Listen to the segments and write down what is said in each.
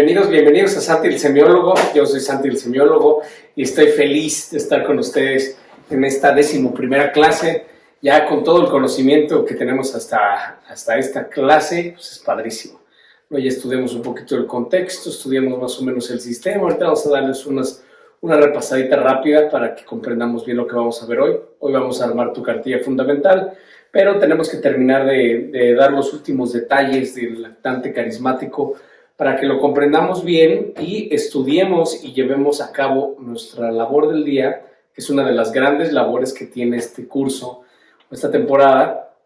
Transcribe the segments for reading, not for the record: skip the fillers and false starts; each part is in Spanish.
bienvenidos a Santi el Semiólogo. Yo soy Santi el Semiólogo y estoy feliz de estar con ustedes en esta 11ª clase. Ya con todo el conocimiento que tenemos hasta esta clase, pues es padrísimo. Ya estudiamos un poquito el contexto, estudiamos más o menos el sistema. Ahorita vamos a darles una repasadita rápida para que comprendamos bien lo que vamos a ver hoy. Hoy vamos a armar tu cartilla fundamental, pero tenemos que terminar de dar los últimos detalles del lactante carismático para que lo comprendamos bien y estudiemos y llevemos a cabo nuestra labor del día, que es una de las grandes labores que tiene este curso, esta temporada,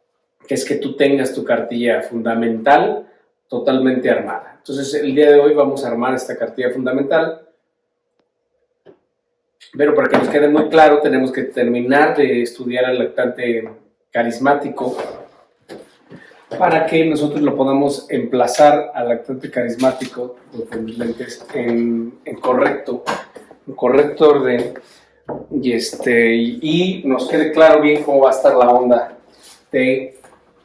que es que tú tengas tu cartilla fundamental totalmente armada. Entonces, el día de hoy vamos a armar esta cartilla fundamental, pero para que nos quede muy claro, tenemos que terminar de estudiar el lactante carismático para que nosotros lo podamos emplazar al lactante carismático en correcto orden y nos quede claro bien cómo va a estar la onda de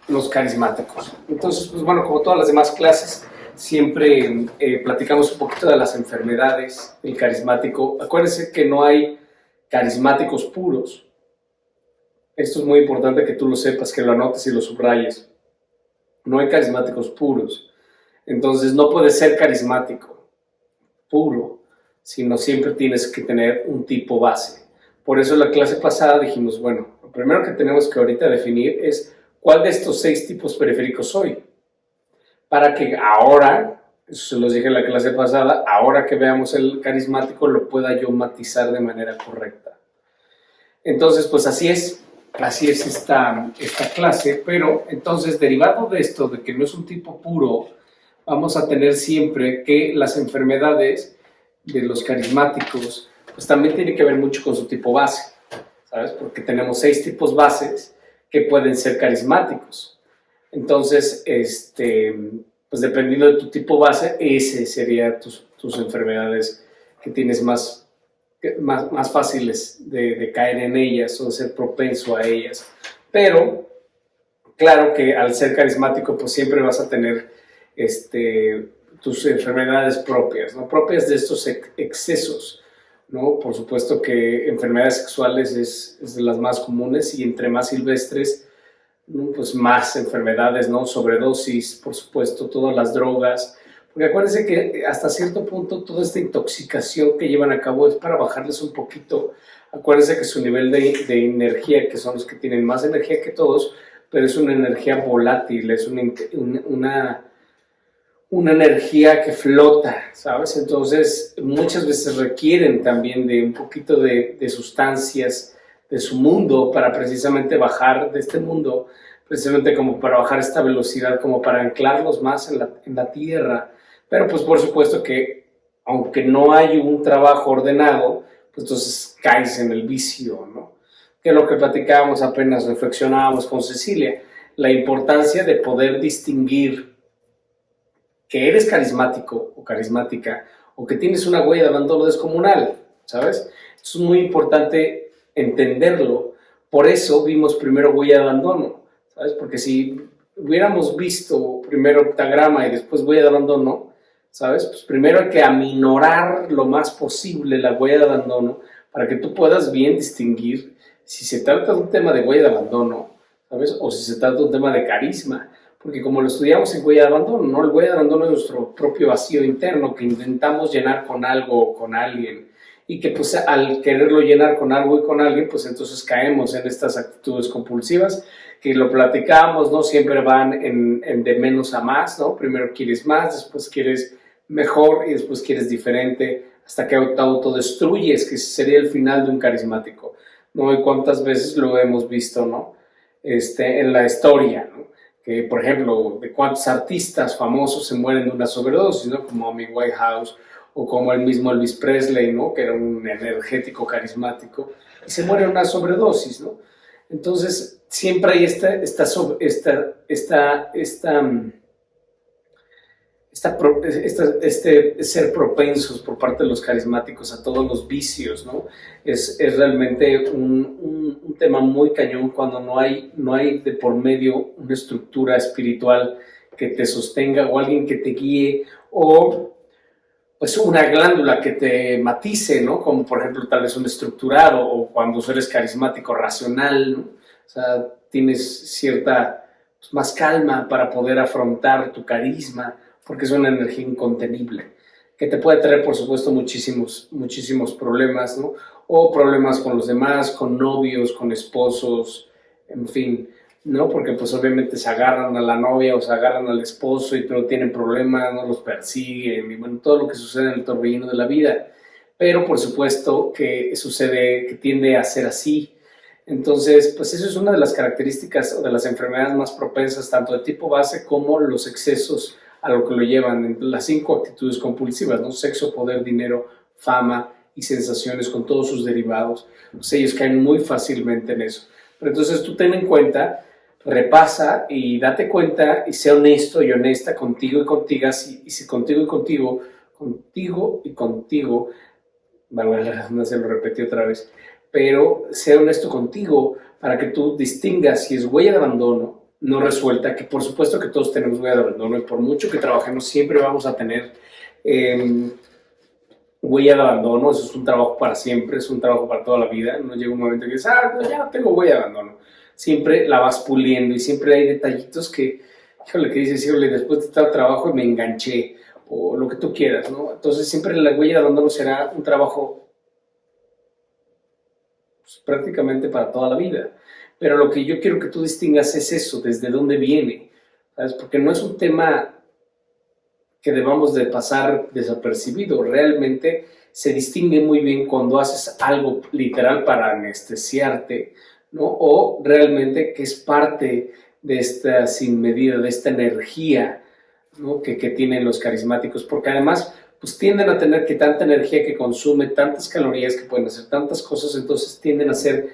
los carismáticos. Entonces, pues bueno, como todas las demás clases, siempre platicamos un poquito de las enfermedades del carismático. Acuérdense que no hay carismáticos puros. Esto es muy importante que tú lo sepas, que lo anotes y lo subrayes. No hay carismáticos puros. Entonces no puedes ser carismático puro, sino siempre tienes que tener un tipo base. Por eso en la clase pasada dijimos, bueno, lo primero que tenemos que ahorita definir es cuál de estos 6 tipos periféricos soy. Para que ahora, eso se los dije en la clase pasada, ahora que veamos el carismático lo pueda yo matizar de manera correcta. Entonces, pues así es esta clase, pero entonces derivado de esto, de que no es un tipo puro, vamos a tener siempre que las enfermedades de los carismáticos, pues también tiene que ver mucho con su tipo base, ¿sabes? Porque tenemos 6 tipos bases que pueden ser carismáticos. Entonces, pues dependiendo de tu tipo base, ese serían tus enfermedades que tienes más fáciles de caer en ellas o de ser propenso a ellas. Pero, claro que al ser carismático, pues siempre vas a tener tus enfermedades propias, ¿no? Propias de estos excesos, ¿no? Por supuesto que enfermedades sexuales es de las más comunes y entre más silvestres, ¿no? Pues más enfermedades, ¿no? Sobredosis, por supuesto, todas las drogas. Porque acuérdense que hasta cierto punto toda esta intoxicación que llevan a cabo es para bajarles un poquito. Acuérdense que su nivel de energía, que son los que tienen más energía que todos, pero es una energía volátil, es una energía que flota, ¿sabes? Entonces muchas veces requieren también de un poquito de sustancias de su mundo para precisamente bajar de este mundo, precisamente como para bajar esta velocidad, como para anclarlos más en la tierra. Pero pues por supuesto que aunque no hay un trabajo ordenado, pues entonces caes en el vicio, ¿no? Que es lo que platicábamos apenas, reflexionábamos con Cecilia, la importancia de poder distinguir que eres carismático o carismática o que tienes una huella de abandono descomunal, ¿sabes? Esto es muy importante entenderlo. Por eso vimos primero huella de abandono, ¿sabes? Porque si hubiéramos visto primero octagrama y después huella de abandono, ¿sabes? Pues primero hay que aminorar lo más posible la huella de abandono para que tú puedas bien distinguir si se trata de un tema de huella de abandono, ¿sabes? O si se trata de un tema de carisma. Porque como lo estudiamos en huella de abandono, ¿no? El huella de abandono es nuestro propio vacío interno que intentamos llenar con algo o con alguien. Y que pues al quererlo llenar con algo y con alguien, pues entonces caemos en estas actitudes compulsivas que lo platicamos, ¿no? Siempre van en de menos a más, ¿no? Primero quieres más, después quieres mejor y después quieres diferente, hasta que te autodestruyes, que sería el final de un carismático, ¿no? Y cuántas veces lo hemos visto, ¿no? En la historia, ¿no? Que, por ejemplo, de cuántos artistas famosos se mueren de una sobredosis, ¿no? Como Amy Winehouse o como el mismo Elvis Presley, ¿no? Que era un energético carismático y se muere de una sobredosis, ¿no? Entonces, siempre hay ser propensos por parte de los carismáticos a todos los vicios, ¿no? Es realmente un tema muy cañón cuando no hay de por medio una estructura espiritual que te sostenga o alguien que te guíe o pues una glándula que te matice, ¿no? Como por ejemplo tal vez un estructurado o cuando eres carismático racional, ¿no? O sea, tienes cierta pues, más calma para poder afrontar tu carisma, porque es una energía incontenible, que te puede traer, por supuesto, muchísimos problemas, ¿no? O problemas con los demás, con novios, con esposos, en fin, ¿no? Porque pues obviamente se agarran a la novia o se agarran al esposo y pero tienen problemas, no los persiguen y bueno, todo lo que sucede en el torbellino de la vida. Pero por supuesto que sucede, que tiende a ser así. Entonces, pues eso es una de las características o de las enfermedades más propensas, tanto de tipo base como los excesos a lo que lo llevan, las 5 actitudes compulsivas, ¿no? Sexo, poder, dinero, fama y sensaciones con todos sus derivados. Pues ellos caen muy fácilmente en eso. Pero entonces tú ten en cuenta, repasa y date cuenta y sea honesto y honesta contigo y contigo, y si contigo y contigo, valga la redundancia, lo repetí otra vez, pero sea honesto contigo para que tú distingas si es huella de abandono no resuelta, que por supuesto que todos tenemos huella de abandono y por mucho que trabajemos siempre vamos a tener huella de abandono, eso es un trabajo para siempre, es un trabajo para toda la vida, no llega un momento que dices, no, ya no tengo huella de abandono, siempre la vas puliendo y siempre hay detallitos que, híjole, que dices, híjole, después de tal trabajo me enganché, o lo que tú quieras, ¿no? Entonces siempre la huella de abandono será un trabajo pues, prácticamente para toda la vida. Pero lo que yo quiero que tú distingas es eso, desde dónde viene, ¿sabes? Porque no es un tema que debamos de pasar desapercibido, realmente se distingue muy bien cuando haces algo literal para anestesiarte, ¿no? O realmente que es parte de esta sin medida, de esta energía, ¿no? que tienen los carismáticos, porque además pues tienden a tener que tanta energía que consume, tantas calorías que pueden hacer tantas cosas, entonces tienden a ser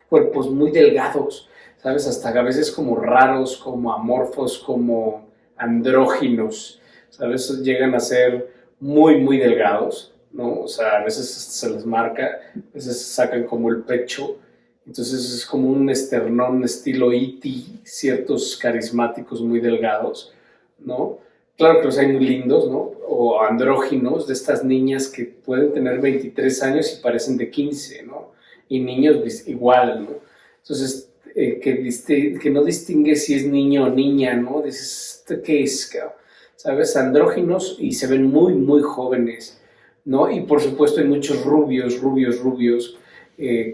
cuerpos muy delgados, ¿sabes? Hasta a veces como raros, como amorfos, como andróginos, ¿sabes? Llegan a ser muy delgados, ¿no? O sea, a veces se les marca, a veces sacan como el pecho, entonces es como un esternón estilo E.T., ciertos carismáticos muy delgados, ¿no? Claro que los hay muy lindos, ¿no? O andróginos, de estas niñas que pueden tener 23 años y parecen de 15, ¿no? Y niños pues, igual, ¿no? Entonces, que no distingue si es niño o niña, ¿no? Dices, ¿qué es? ¿Sabes? Andróginos y se ven muy jóvenes, ¿no? Y por supuesto hay muchos rubios,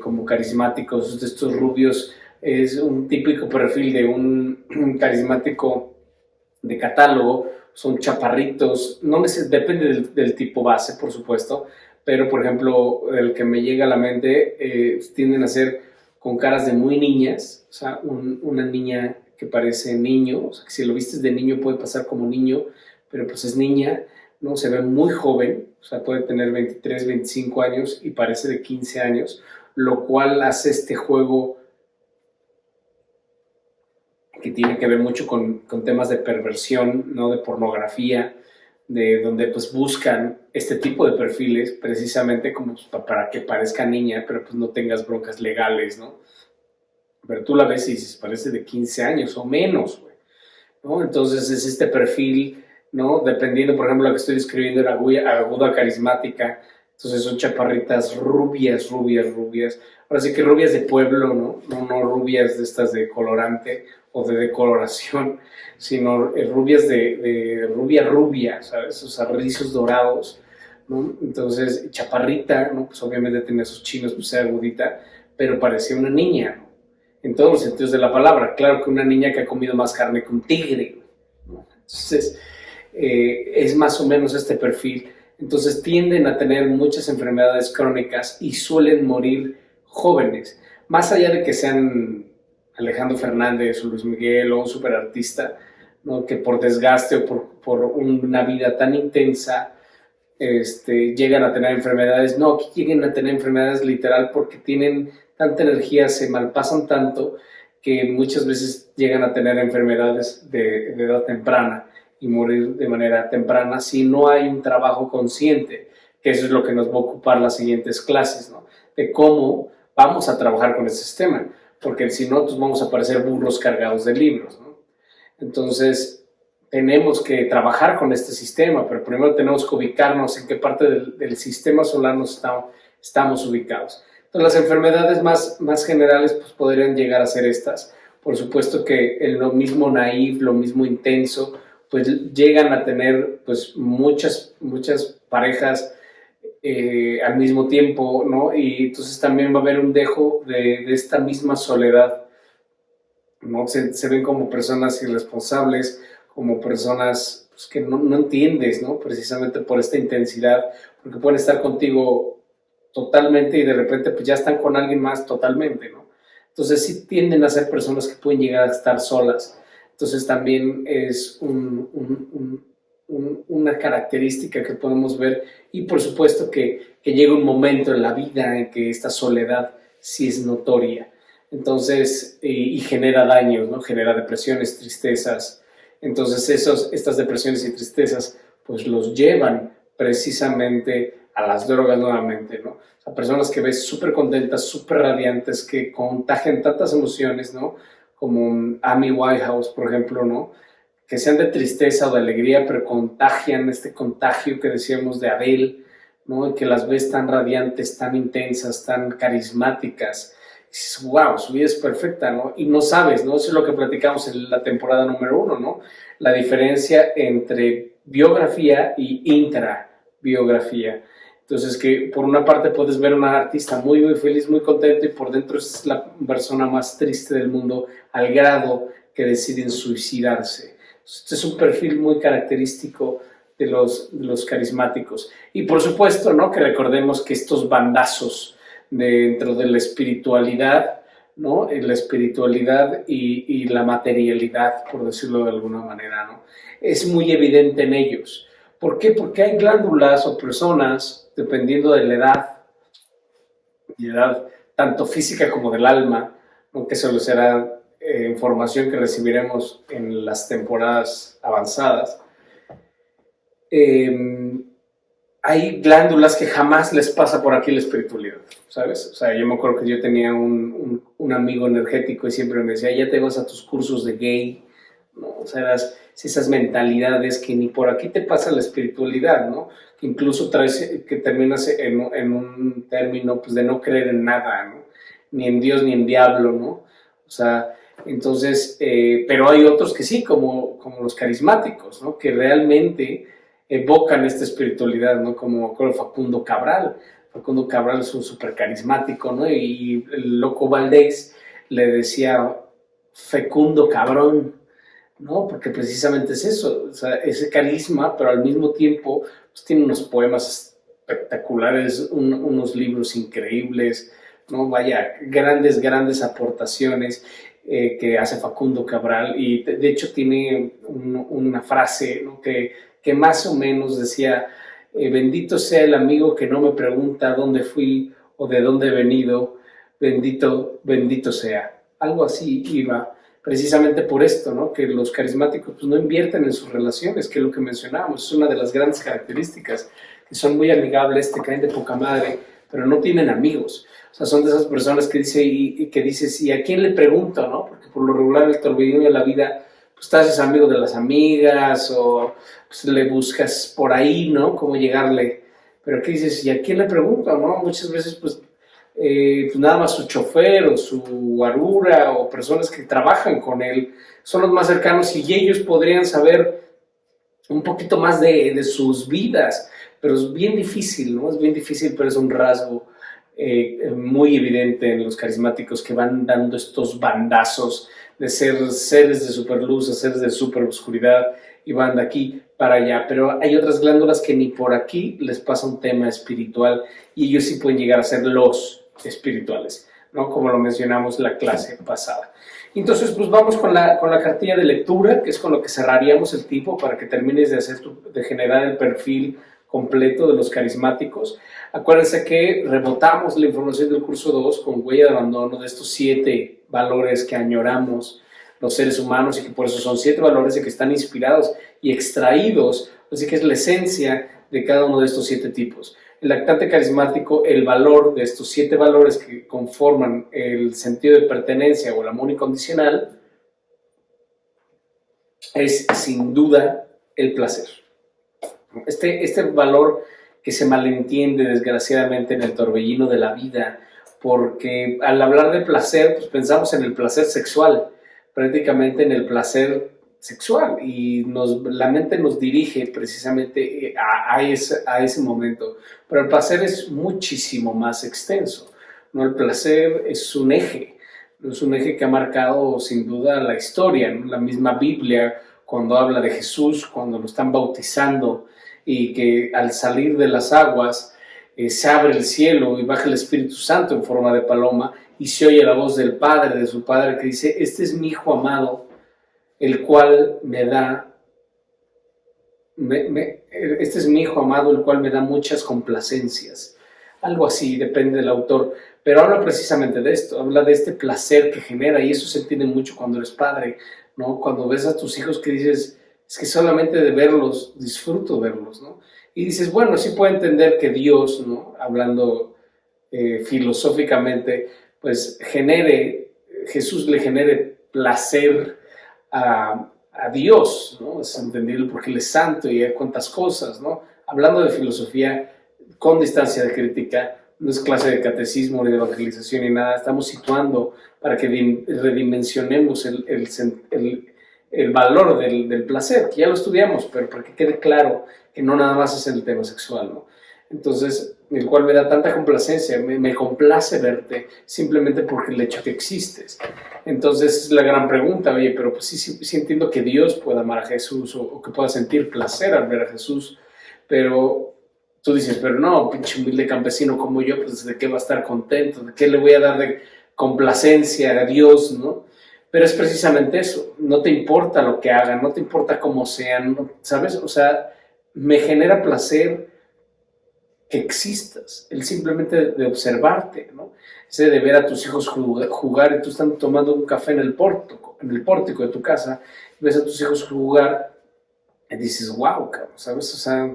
como carismáticos. De estos rubios es un típico perfil de un carismático de catálogo, son chaparritos, no depende del tipo base, por supuesto, pero por ejemplo, el que me llega a la mente tienden a ser con caras de muy niñas, o sea, una niña que parece niño, o sea, que si lo vistes de niño puede pasar como niño, pero pues es niña, ¿no? Se ve muy joven, o sea, puede tener 23, 25 años y parece de 15 años, lo cual hace este juego que tiene que ver mucho con temas de perversión, ¿no? De pornografía, de donde pues buscan este tipo de perfiles precisamente como para que parezca niña, pero pues no tengas broncas legales, ¿no? Pero tú la ves y dices, parece de 15 años o menos, güey, ¿no? Entonces es este perfil, ¿no? Dependiendo, por ejemplo, la que estoy describiendo era aguda carismática, entonces son chaparritas rubias. Ahora sí que rubias de pueblo, ¿no? No rubias de estas de colorante o de decoloración, sino rubias de rubia, ¿sabes? O sea, rizos dorados, ¿no? Entonces, chaparrita, ¿no? Pues obviamente tenía sus chinos, pues era agudita, pero parecía una niña, ¿no? En todos los sentidos de la palabra. Claro que una niña que ha comido más carne que un tigre, ¿no? Entonces, es más o menos este perfil. Entonces tienden a tener muchas enfermedades crónicas y suelen morir jóvenes. Más allá de que sean Alejandro Fernández o Luis Miguel o un superartista, ¿no? Que por desgaste o por una vida tan intensa llegan a tener enfermedades. No, aquí llegan a tener enfermedades literal porque tienen tanta energía, se malpasan tanto que muchas veces llegan a tener enfermedades de edad temprana y morir de manera temprana si no hay un trabajo consciente, que eso es lo que nos va a ocupar las siguientes clases, ¿no? De cómo vamos a trabajar con ese sistema, porque si no, pues vamos a parecer burros cargados de libros, ¿no? Entonces, tenemos que trabajar con este sistema, pero primero tenemos que ubicarnos en qué parte del sistema solar estamos ubicados. Entonces, las enfermedades más generales pues, podrían llegar a ser estas. Por supuesto que en lo mismo naif, lo mismo intenso, pues llegan a tener pues muchas parejas al mismo tiempo, ¿no? Y entonces también va a haber un dejo de esta misma soledad, ¿no? Se ven como personas irresponsables, como personas pues, que no entiendes, ¿no? Precisamente por esta intensidad, porque pueden estar contigo totalmente y de repente pues ya están con alguien más totalmente, ¿no? Entonces sí tienden a ser personas que pueden llegar a estar solas. Entonces también es una característica que podemos ver y por supuesto que llega un momento en la vida en que esta soledad sí es notoria. Entonces, y genera daños, ¿no? Genera depresiones, tristezas. Entonces estas depresiones y tristezas pues los llevan precisamente a las drogas nuevamente, ¿no? O sea, personas que ves súper contentas, súper radiantes, que contagian tantas emociones, ¿no? Como Amy Winehouse, por ejemplo, ¿no? Que sean de tristeza o de alegría, pero contagian este contagio que decíamos de Adele, ¿no? Y que las ves tan radiantes, tan intensas, tan carismáticas. Y dices, wow, su vida es perfecta, ¿no? Y no sabes, ¿no? Eso es lo que platicamos en la temporada número 1, ¿no? La diferencia entre biografía y intrabiografía. Entonces, que por una parte puedes ver a una artista muy feliz, muy contento, y por dentro es la persona más triste del mundo, al grado que deciden suicidarse. Este es un perfil muy característico de los carismáticos. Y por supuesto, ¿no? Que recordemos que estos bandazos dentro de la espiritualidad, ¿no? La espiritualidad y la materialidad, por decirlo de alguna manera, ¿no? Es muy evidente en ellos. ¿Por qué? Porque hay glándulas o personas, dependiendo de la edad tanto física como del alma, aunque solo será información que recibiremos en las temporadas avanzadas, hay glándulas que jamás les pasa por aquí la espiritualidad, ¿sabes? O sea, yo me acuerdo que yo tenía un amigo energético y siempre me decía, ya te vas a tus cursos de gay, ¿no? O sea, esas mentalidades que ni por aquí te pasa la espiritualidad, ¿no? Que incluso que terminas en un término pues, de no creer en nada, ¿no? Ni en Dios ni en diablo, ¿no? O sea, entonces, pero hay otros que sí, como los carismáticos, ¿no? Que realmente evocan esta espiritualidad, ¿no? Como Facundo Cabral. Facundo Cabral es un súper carismático, ¿no? Y el Loco Valdés le decía fecundo cabrón, ¿no? Porque precisamente es eso, o sea, ese carisma, pero al mismo tiempo pues, tiene unos poemas espectaculares, unos libros increíbles, ¿no? Vaya, grandes aportaciones que hace Facundo Cabral, y de hecho tiene una frase, ¿no? que más o menos decía, bendito sea el amigo que no me pregunta dónde fui o de dónde he venido, bendito sea. Algo así iba, precisamente por esto, ¿no? Que los carismáticos pues, no invierten en sus relaciones, que es lo que mencionábamos, es una de las grandes características, que son muy amigables, te caen de poca madre, pero no tienen amigos. O sea, son de esas personas que dices, ¿y a quién le pregunto, no? Porque por lo regular el torbellino de la vida, pues te haces amigo de las amigas o pues, le buscas por ahí, ¿no? Cómo llegarle. Pero ¿qué dices? ¿Y a quién le pregunto, no? Muchas veces, pues nada más su chofer o su guarura o personas que trabajan con él son los más cercanos y ellos podrían saber un poquito más de sus vidas, pero es bien difícil, ¿no? Es bien difícil, pero es un rasgo muy evidente en los carismáticos que van dando estos bandazos de ser seres de superluz a seres de superoscuridad y van de aquí para allá, pero hay otras glándulas que ni por aquí les pasa un tema espiritual y ellos sí pueden llegar a ser los espirituales, ¿no? Como lo mencionamos en la clase pasada. Entonces, pues vamos con la cartilla de lectura, que es con lo que cerraríamos el tipo para que termines de generar el perfil completo de los carismáticos. Acuérdense que rebotamos la información del curso 2 con huella de abandono de estos 7 valores que añoramos los seres humanos y que por eso son 7 valores y que están inspirados y extraídos, así que es la esencia de cada uno de estos 7 tipos. El lactante carismático, el valor de estos 7 valores que conforman el sentido de pertenencia o el amor incondicional, es sin duda el placer. Este valor que se malentiende desgraciadamente en el torbellino de la vida, porque al hablar de placer, pues pensamos en el placer sexual, prácticamente en el placer sexual, y la mente nos dirige precisamente a ese momento. Pero el placer es muchísimo más extenso, ¿no? El placer es un eje que ha marcado sin duda la historia, ¿no? La misma Biblia, cuando habla de Jesús, cuando lo están bautizando, y que al salir de las aguas se abre el cielo y baja el Espíritu Santo en forma de paloma y se oye la voz del Padre, de su Padre, que dice: este es mi Hijo amado, el cual me da, este es mi Hijo amado, el cual me da muchas complacencias. Algo así, depende del autor, pero habla precisamente de esto, habla de este placer que genera, y eso se entiende mucho cuando eres padre, ¿no? Cuando ves a tus hijos que dices: es que solamente de verlos, disfruto verlos, ¿no? Y dices, bueno, sí puedo entender que Dios, ¿no? Hablando filosóficamente, pues Jesús le genere placer a Dios, ¿no? Es entendible porque Él es santo y hay cuantas cosas, ¿no? Hablando de filosofía con distancia de crítica, no es clase de catecismo ni de evangelización ni nada, estamos situando para que redimensionemos el valor del placer, que ya lo estudiamos, pero para que quede claro que no nada más es el tema sexual, ¿no? Entonces, el cual me da tanta complacencia, me complace verte simplemente porque el hecho que existes. Entonces, es la gran pregunta: oye, pero pues sí entiendo que Dios pueda amar a Jesús o que pueda sentir placer al ver a Jesús, pero tú dices, pero no, pinche humilde campesino como yo, pues ¿de qué va a estar contento? ¿De qué le voy a dar de complacencia a Dios, no? Pero es precisamente eso, no te importa lo que hagan, no te importa cómo sean, ¿sabes? O sea, me genera placer que existas, el simplemente de observarte, ¿no? Ese de ver a tus hijos jugar y tú estás tomando un café en el pórtico de tu casa, ves a tus hijos jugar y dices, wow, ¿sabes? O sea,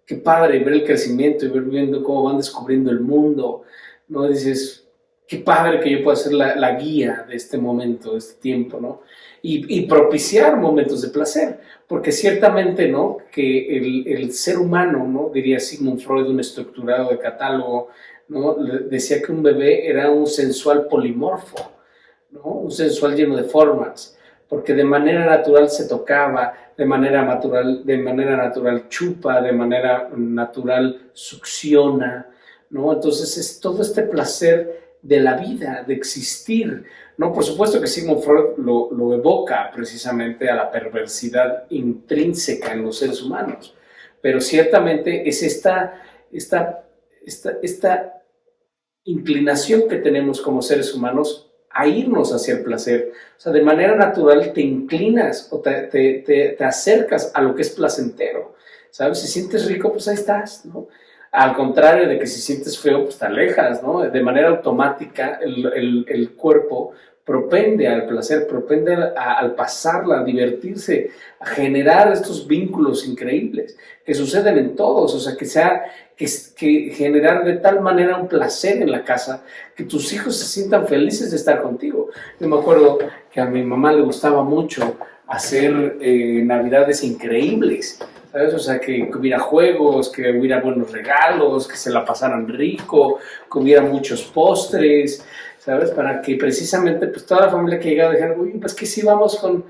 qué padre ver el crecimiento y ver viendo cómo van descubriendo el mundo, ¿no? Dices, qué padre que yo pueda ser la guía de este momento, de este tiempo, ¿no? Y propiciar momentos de placer, porque ciertamente, ¿no? Que el ser humano, ¿no? Diría Sigmund Freud, un estructurado de catálogo, ¿no? Decía que un bebé era un sensual polimorfo, ¿no? Un sensual lleno de formas, porque de manera natural se tocaba, de manera natural chupa, de manera natural succiona, ¿no? Entonces es todo este placer de la vida, de existir, ¿no? Por supuesto que Sigmund Freud lo evoca precisamente a la perversidad intrínseca en los seres humanos, pero ciertamente es esta inclinación que tenemos como seres humanos a irnos hacia el placer. O sea, de manera natural te inclinas o te acercas a lo que es placentero, ¿sabes? Si sientes rico, pues ahí estás, ¿no? Al contrario de que si sientes feo, pues te alejas, ¿no? De manera automática el cuerpo propende al placer, propende al pasarla, a divertirse, a generar estos vínculos increíbles que suceden en todos, o sea, que generar de tal manera un placer en la casa que tus hijos se sientan felices de estar contigo. Yo me acuerdo que a mi mamá le gustaba mucho hacer navidades increíbles, ¿sabes? O sea, que hubiera juegos, que hubiera buenos regalos, que se la pasaran rico, que hubiera muchos postres, ¿sabes? Para que precisamente pues toda la familia que llegaba dijera, uy, pues que sí vamos con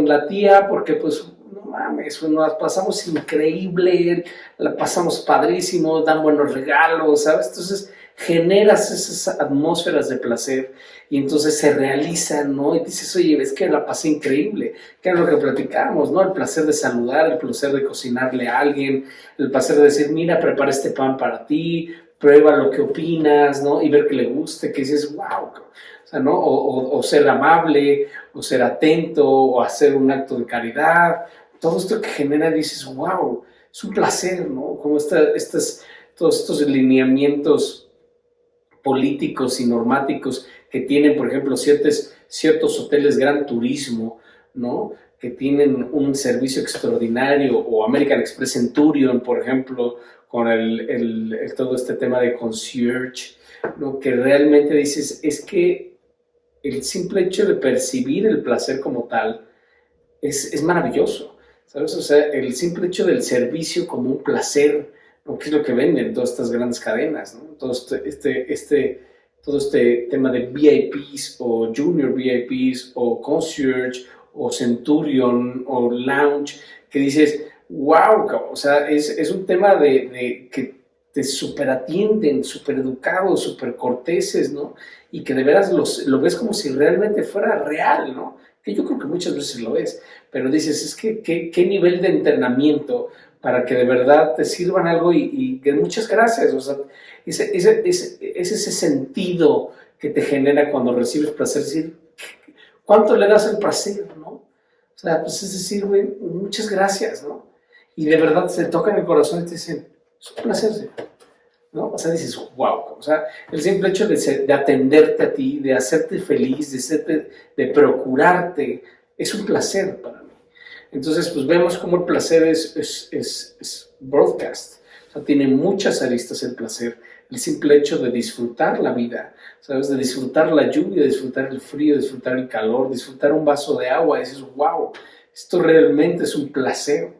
la tía, porque pues no mames, pues, nos pasamos increíble, la pasamos padrísimo, dan buenos regalos, ¿sabes? Entonces generas esas atmósferas de placer y entonces se realizan, ¿no? Y dices, oye, es que la pasé increíble, que era lo que platicábamos, ¿no? El placer de saludar, el placer de cocinarle a alguien, el placer de decir, mira, prepara este pan para ti, prueba lo que opinas, ¿no? Y ver que le guste, que dices, wow, o sea, ¿no? O ser amable, o ser atento, o hacer un acto de caridad, todo esto que genera, dices, wow, es un placer, ¿no? Como todos estos lineamientos políticos y normáticos que tienen, por ejemplo, ciertos hoteles Gran Turismo, ¿no? Que tienen un servicio extraordinario, o American Express Centurion, por ejemplo, con todo este tema de concierge, ¿no? Que realmente dices, es que el simple hecho de percibir el placer como tal es maravilloso, ¿sabes? O sea, el simple hecho del servicio como un placer, ¿no? Que es lo que venden todas estas grandes cadenas, ¿no? Todo este tema de VIPs o Junior VIPs o Concierge o Centurion o Lounge, que dices, wow, o sea, es un tema de que te súper atienden, súper educados, súper corteses, ¿no? Y que de veras lo ves como si realmente fuera real, ¿no? Que yo creo que muchas veces lo es, pero dices, es que qué nivel de entrenamiento para que de verdad te sirvan algo y que muchas gracias, o sea, es ese sentido que te genera cuando recibes placer, es decir, ¿cuánto le das el placer, no? O sea, pues es decir, güey, muchas gracias, ¿no? Y de verdad se tocan el corazón y te dicen, es un placer, señor, ¿no? O sea, dices, wow, o sea, el simple hecho de atenderte a ti, de hacerte feliz, de procurarte, es un placer para mí. Entonces, pues vemos cómo el placer es broadcast. O sea, tiene muchas aristas el placer. El simple hecho de disfrutar la vida, ¿sabes? De disfrutar la lluvia, disfrutar el frío, disfrutar el calor, disfrutar un vaso de agua. Y dices, wow, esto realmente es un placer.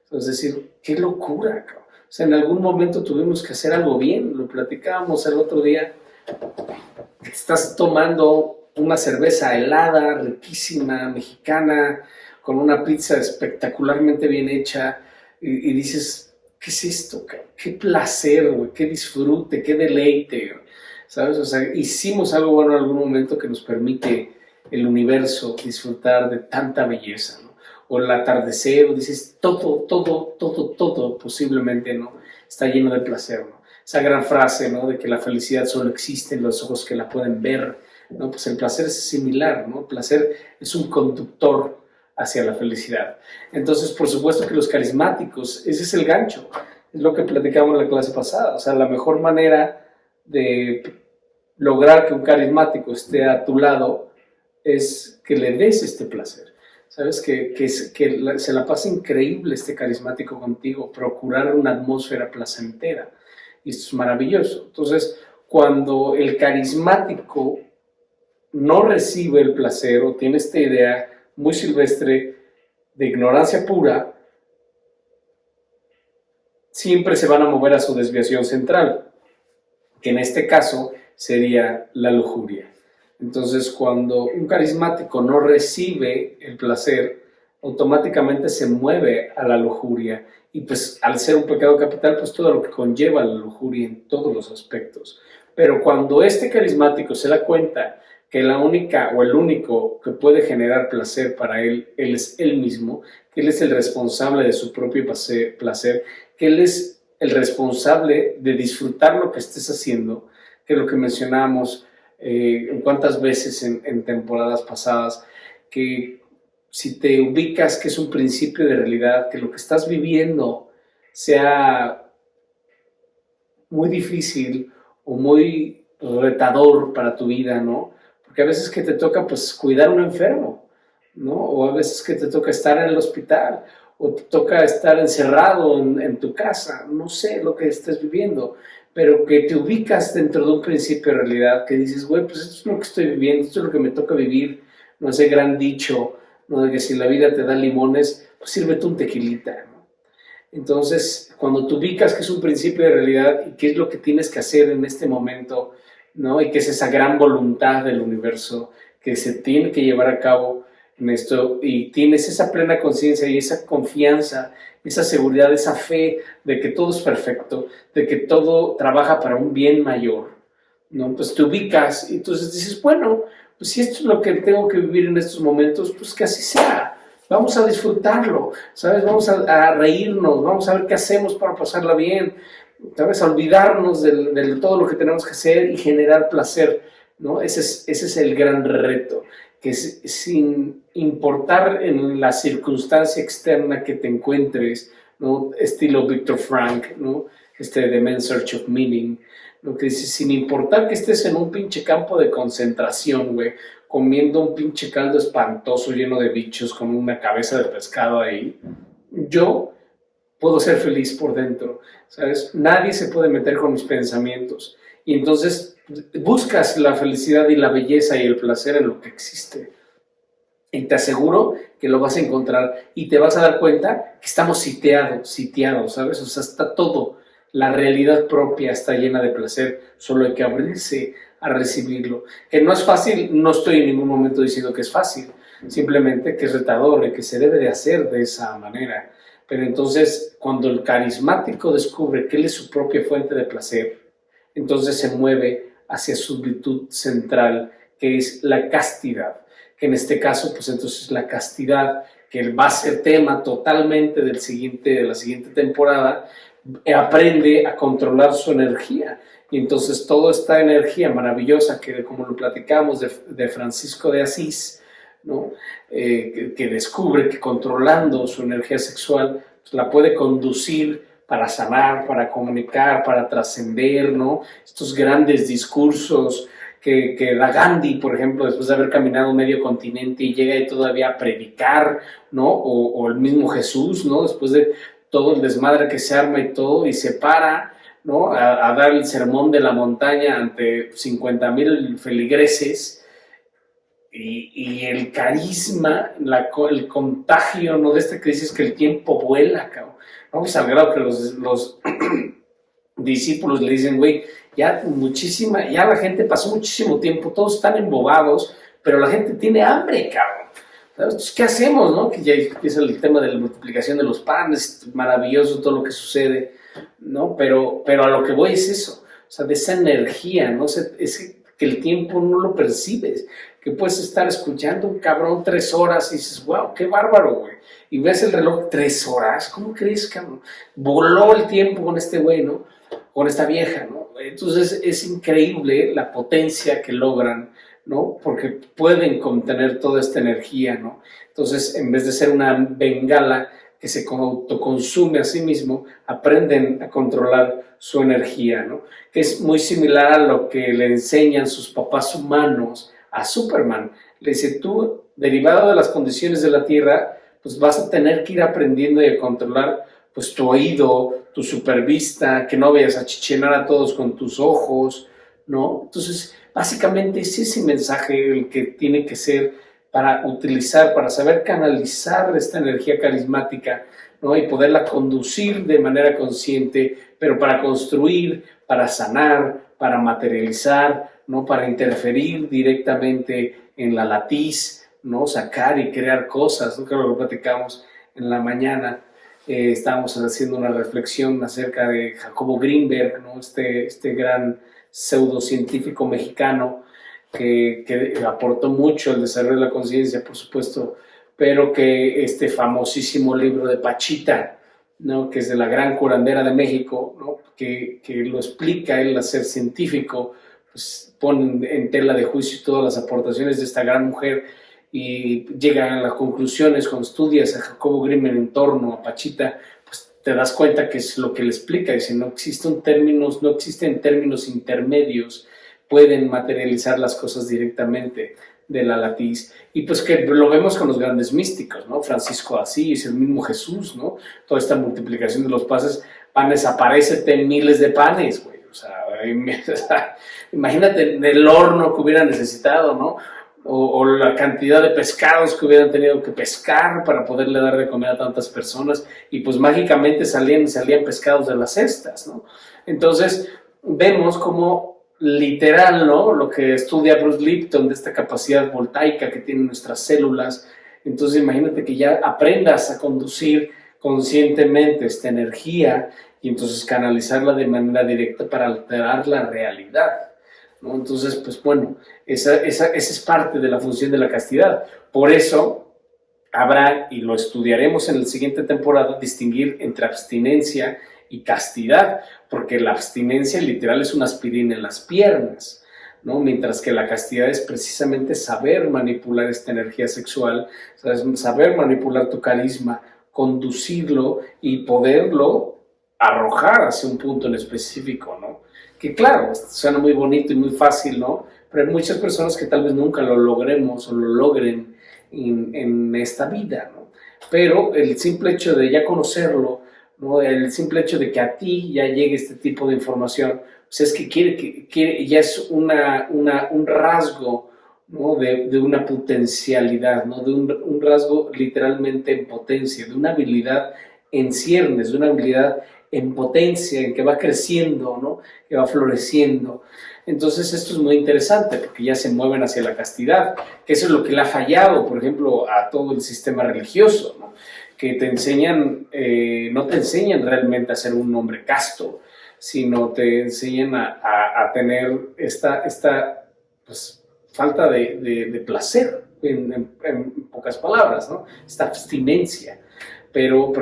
Es decir, qué locura, cabrón. O sea, en algún momento tuvimos que hacer algo bien. Lo platicábamos el otro día. Estás tomando una cerveza helada, riquísima, mexicana, con una pizza espectacularmente bien hecha, y dices, ¿qué es esto? Qué placer, güey, qué disfrute, qué deleite, ¿sabes? O sea, hicimos algo bueno en algún momento que nos permite el universo disfrutar de tanta belleza, ¿no? O el atardecer, o dices, todo, posiblemente, ¿no? Está lleno de placer, ¿no? Esa gran frase, ¿no? De que la felicidad solo existe en los ojos que la pueden ver, ¿no? Pues el placer es similar, ¿no? El placer es un conductor hacia la felicidad. Entonces, por supuesto que los carismáticos, ese es el gancho, es lo que platicamos en la clase pasada, o sea, la mejor manera de lograr que un carismático esté a tu lado es que le des este placer, ¿sabes? Que se la pase increíble este carismático contigo, procurar una atmósfera placentera, y esto es maravilloso. Entonces, cuando el carismático no recibe el placer o tiene esta idea muy silvestre de ignorancia pura, siempre se van a mover a su desviación central, que en este caso sería la lujuria. Entonces, cuando un carismático no recibe el placer, automáticamente se mueve a la lujuria. Y pues al ser un pecado capital, pues todo lo que conlleva la lujuria en todos los aspectos. Pero cuando este carismático se da cuenta que la única o el único que puede generar placer para él es él mismo, que él es el responsable de su propio placer, que él es el responsable de disfrutar lo que estés haciendo, que es lo que mencionábamos en cuántas veces en temporadas pasadas, que si te ubicas que es un principio de realidad, que lo que estás viviendo sea muy difícil o muy retador para tu vida, ¿no? Porque a veces que te toca pues cuidar a un enfermo, ¿no? O a veces que te toca estar en el hospital, o te toca estar encerrado en tu casa, no sé lo que estés viviendo, pero que te ubicas dentro de un principio de realidad, que dices, güey, pues esto es lo que estoy viviendo, esto es lo que me toca vivir, no ese gran dicho, ¿no? De que si la vida te da limones, pues sírvete un tequilita, ¿no? Entonces, cuando tú ubicas que es un principio de realidad y qué es lo que tienes que hacer en este momento, ¿no? Y que es esa gran voluntad del universo que se tiene que llevar a cabo en esto, y tienes esa plena conciencia y esa confianza, esa seguridad, esa fe de que todo es perfecto, de que todo trabaja para un bien mayor, ¿no? Pues te ubicas y entonces dices, bueno, pues si esto es lo que tengo que vivir en estos momentos, pues que así sea. Vamos a disfrutarlo, ¿sabes? Vamos a reírnos, vamos a ver qué hacemos para pasarla bien, ¿sabes? A olvidarnos de todo lo que tenemos que hacer y generar placer, ¿no? Ese es el gran reto, que sin importar en la circunstancia externa que te encuentres, ¿no? Estilo Viktor Frank, ¿no? The Man's Search of Meaning, lo que dice, sin importar que estés en un pinche campo de concentración, güey, comiendo un pinche caldo espantoso lleno de bichos con una cabeza de pescado ahí, yo puedo ser feliz por dentro, ¿sabes? Nadie se puede meter con mis pensamientos. Y entonces buscas la felicidad y la belleza y el placer en lo que existe. Y te aseguro que lo vas a encontrar y te vas a dar cuenta que estamos sitiados, ¿sabes? O sea, está todo, la realidad propia está llena de placer, solo hay que abrirse a recibirlo. Que no es fácil, no estoy en ningún momento diciendo que es fácil, simplemente que es retador y que se debe de hacer de esa manera. Pero entonces, cuando el carismático descubre que él es su propia fuente de placer, entonces se mueve hacia su virtud central, que es la castidad. Que en este caso, pues entonces la castidad, que va a ser tema totalmente de la siguiente temporada, aprende a controlar su energía. Y entonces toda esta energía maravillosa que, como lo platicamos de Francisco de Asís, ¿no? Que descubre que controlando su energía sexual, pues la puede conducir para sanar, para comunicar, para trascender, ¿no? Estos grandes discursos que da Gandhi, por ejemplo, después de haber caminado medio continente y llega ahí todavía a predicar, ¿no? O el mismo Jesús, ¿no? Después de todo el desmadre que se arma y todo, y se para, ¿no? A dar el sermón de la montaña ante 50,000 feligreses, y el carisma, el contagio, ¿no? De esta crisis, que el tiempo vuela, cabrón. Vamos al grado que los discípulos le dicen, güey, ya la gente pasó muchísimo tiempo, todos están embobados, pero la gente tiene hambre, cabrón. Entonces, ¿qué hacemos, no? Que ya empieza el tema de la multiplicación de los panes, maravilloso todo lo que sucede, ¿no? Pero a lo que voy es eso, o sea, de esa energía, ¿no? Es que el tiempo no lo percibes, que puedes estar escuchando un cabrón 3 horas y dices, wow, qué bárbaro, güey. Y ves el reloj 3 horas, ¿cómo crees, cabrón? Voló el tiempo con este güey, ¿no? Con esta vieja, ¿no? Entonces es increíble la potencia que logran, ¿no? Porque pueden contener toda esta energía, ¿no? Entonces, en vez de ser una bengala que se autoconsume a sí mismo, aprenden a controlar su energía, ¿no? Que es muy similar a lo que le enseñan sus papás humanos a Superman. Le dice, tú, derivado de las condiciones de la Tierra, pues vas a tener que ir aprendiendo y a controlar pues tu oído, tu supervista, que no vayas a chichenar a todos con tus ojos, ¿no? Entonces, básicamente es ese mensaje el que tiene que ser para utilizar, para saber canalizar esta energía carismática, ¿no? Y poderla conducir de manera consciente, pero para construir, para sanar, para materializar, ¿no? Para interferir directamente en la latiz, ¿no? Sacar y crear cosas, ¿no? Que lo platicamos en la mañana. Estábamos haciendo una reflexión acerca de Jacobo Greenberg, ¿no? Este gran pseudocientífico mexicano que aportó mucho al desarrollo de la conciencia, por supuesto, pero que este famosísimo libro de Pachita, ¿no? Que es de la gran curandera de México, ¿no? que lo explica él, al ser científico, pues pone en tela de juicio todas las aportaciones de esta gran mujer y llega a las conclusiones. Cuando estudias a Jacobo Greenberg en torno a Pachita, pues te das cuenta que es lo que le explica. Dice, no existen términos intermedios, pueden materializar las cosas directamente de la latiz. Y pues que lo vemos con los grandes místicos, ¿no? Francisco de Asís, el mismo Jesús, ¿no? Toda esta multiplicación de los panes, aparecete miles de panes, güey. O sea, imagínate el horno que hubiera necesitado, ¿no? O la cantidad de pescados que hubieran tenido que pescar para poderle dar de comer a tantas personas, y pues mágicamente salían pescados de las cestas, ¿no? Entonces vemos como literal, ¿no? Lo que estudia Bruce Lipton de esta capacidad voltaica que tienen nuestras células. Entonces imagínate que ya aprendas a conducir conscientemente esta energía y entonces canalizarla de manera directa para alterar la realidad, ¿no? Entonces, pues bueno, esa es parte de la función de la castidad. Por eso habrá, y lo estudiaremos en la siguiente temporada, distinguir entre abstinencia y castidad, porque la abstinencia literal es una aspirina en las piernas, ¿no? Mientras que la castidad es precisamente saber manipular esta energía sexual, saber manipular tu carisma, conducirlo y poderlo arrojar hacia un punto en específico, ¿no? Que claro, suena muy bonito y muy fácil, ¿no? Pero hay muchas personas que tal vez nunca lo logremos o lo logren en esta vida, ¿no? Pero el simple hecho de ya conocerlo, ¿no? El simple hecho de que a ti ya llegue este tipo de información, pues es que quiere ya es un rasgo ¿no? De una potencialidad, ¿no? De un rasgo literalmente en potencia, de una habilidad en ciernes, de una habilidad en potencia, en que va creciendo, ¿no? Que va floreciendo. Entonces esto es muy interesante porque ya se mueven hacia la castidad, que eso es lo que le ha fallado, por ejemplo, a todo el sistema religioso, ¿no? Que te enseñan, no te enseñan realmente a ser un hombre casto, sino te enseñan a tener esta pues, falta de placer, en pocas palabras, ¿no? Esta abstinencia, pero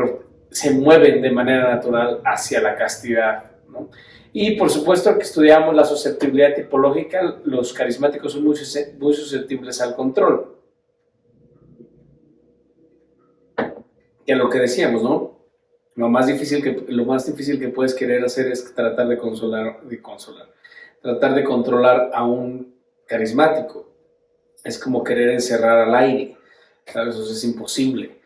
se mueven de manera natural hacia la castidad, ¿no? Y por supuesto que estudiamos la susceptibilidad tipológica, los carismáticos son muy susceptibles al control. Y a lo que decíamos, ¿no? Lo más difícil que puedes querer hacer es tratar de tratar de controlar a un carismático. Es como querer encerrar al aire, ¿sabes? Eso es imposible.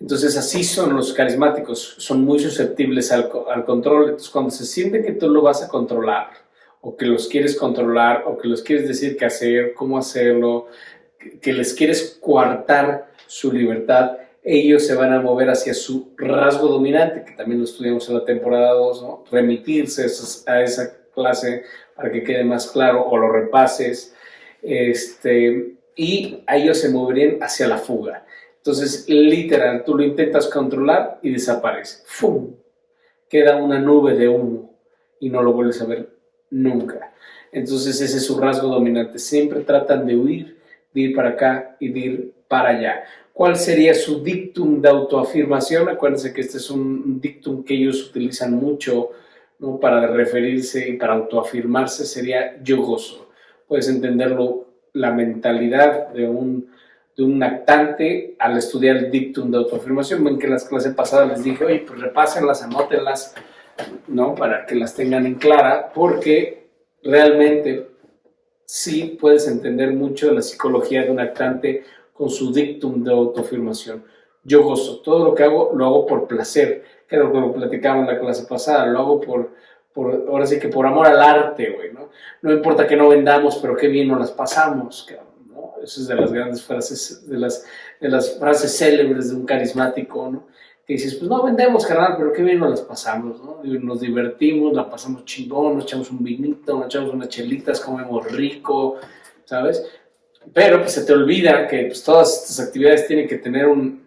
Entonces así son los carismáticos, son muy susceptibles al control. Entonces cuando se siente que tú lo vas a controlar, o que los quieres controlar, o que los quieres decir qué hacer, cómo hacerlo, que les quieres coartar su libertad, ellos se van a mover hacia su rasgo dominante, que también lo estudiamos en la temporada 2, ¿no? Remitirse a esa clase para que quede más claro, o lo repases, y a ellos se moverían hacia la fuga. Entonces, literal, tú lo intentas controlar y desaparece. ¡Fum! Queda una nube de humo y no lo vuelves a ver nunca. Entonces, ese es su rasgo dominante. Siempre tratan de huir, de ir para acá y de ir para allá. ¿Cuál sería su dictum de autoafirmación? Acuérdense que este es un dictum que ellos utilizan mucho, ¿no? Para referirse y para autoafirmarse, sería yo gozo. Puedes entenderlo, la mentalidad de un actante al estudiar el dictum de autoafirmación. Ven que en las clases pasadas les dije, oye, pues repásenlas, anótenlas, ¿no? Para que las tengan en clara, porque realmente sí puedes entender mucho de la psicología de un actante con su dictum de autoafirmación. Yo gozo, todo lo que hago, lo hago por placer, que era lo que platicábamos en la clase pasada, lo hago ahora sí que por amor al arte, güey, ¿no? No importa que no vendamos, pero qué bien nos las pasamos, ¿no? Esa es de las grandes frases, de las frases célebres de un carismático, ¿no? Que dices, pues no vendemos, carnal, pero qué bien nos las pasamos, ¿no? Nos divertimos, la pasamos chingón, nos echamos un vinito, nos echamos unas chelitas, comemos rico, ¿sabes? Pero pues se te olvida que pues, todas estas actividades tienen que tener un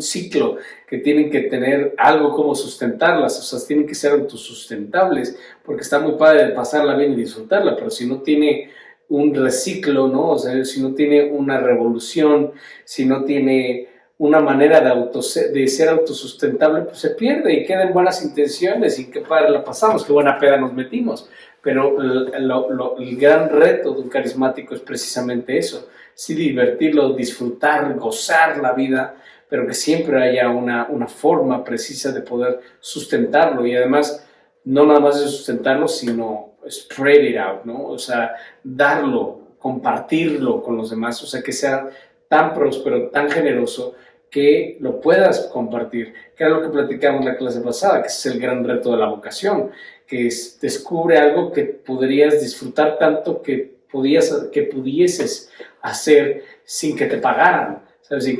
ciclo, que tienen que tener algo como sustentarlas, o sea, tienen que ser autosustentables, porque está muy padre de pasarla bien y disfrutarla, pero si no tiene un reciclo, ¿no? O sea, si no tiene una revolución, si no tiene una manera de ser autosustentable, pues se pierde y quedan buenas intenciones y qué padre la pasamos, qué buena peda nos metimos. Pero el gran reto de un carismático es precisamente eso, sí divertirlo, disfrutar, gozar la vida, pero que siempre haya una forma precisa de poder sustentarlo y además no nada más de sustentarlo, sino spread it out, ¿no? O sea, darlo, compartirlo con los demás, o sea, que sea tan próspero, tan generoso, que lo puedas compartir, que era lo que platicamos en la clase pasada, que es el gran reto de la vocación, que descubre algo que podrías disfrutar tanto que pudieses hacer sin que te pagaran, ¿sabes? Sin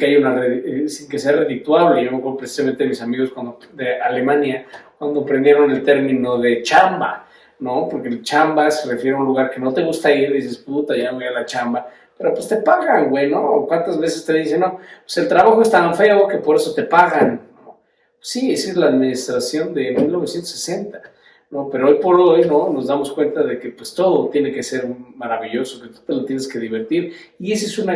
que sea redituable. Yo me acuerdo precisamente de mis amigos de Alemania, cuando aprendieron el término de chamba, ¿no? Porque el chamba se refiere a un lugar que no te gusta ir, y dices, puta, ya voy a la chamba, pero pues te pagan, güey, ¿no? ¿Cuántas veces te dicen, no, pues el trabajo es tan feo que por eso te pagan, ¿no? Sí, esa es la administración de 1960, ¿no? Pero hoy por hoy, ¿no? Nos damos cuenta de que pues todo tiene que ser maravilloso, que tú te lo tienes que divertir, y ese es un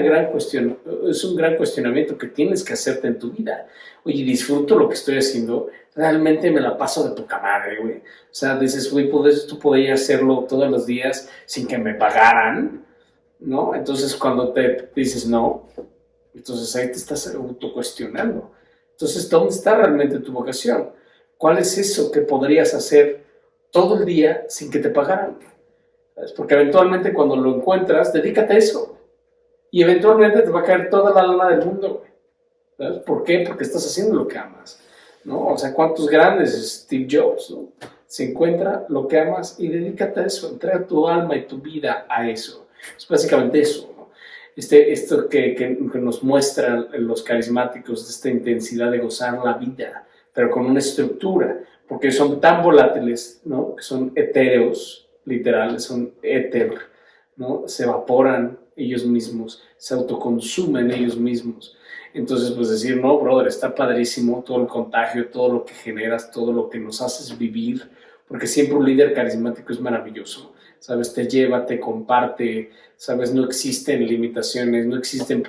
gran cuestionamiento que tienes que hacerte en tu vida. Oye, disfruto lo que estoy haciendo, realmente me la paso de poca madre, güey. O sea, dices, güey, tú podrías hacerlo todos los días sin que me pagaran, ¿no? Entonces, cuando te dices no, entonces ahí te estás autocuestionando. Entonces, ¿dónde está realmente tu vocación? ¿Cuál es eso que podrías hacer todo el día sin que te pagaran? ¿Sabes? Porque eventualmente cuando lo encuentras, dedícate a eso. Y eventualmente te va a caer toda la lana del mundo, güey. ¿Sabes? ¿Por qué? Porque estás haciendo lo que amas, ¿no? O sea, ¿cuántos grandes Steve Jobs, ¿no? Se encuentra lo que amas y dedícate a eso, entrega tu alma y tu vida a eso. Es básicamente eso, ¿no? Esto que nos muestran los carismáticos, de esta intensidad de gozar la vida, pero con una estructura, porque son tan volátiles, ¿no? Que son etéreos, literal, son éter, ¿no? Se evaporan ellos mismos, se autoconsumen ellos mismos. Entonces, pues decir, no, brother, está padrísimo todo el contagio, todo lo que generas, todo lo que nos haces vivir, porque siempre un líder carismático es maravilloso, ¿sabes? Te lleva, te comparte, ¿sabes? No existen limitaciones, no existen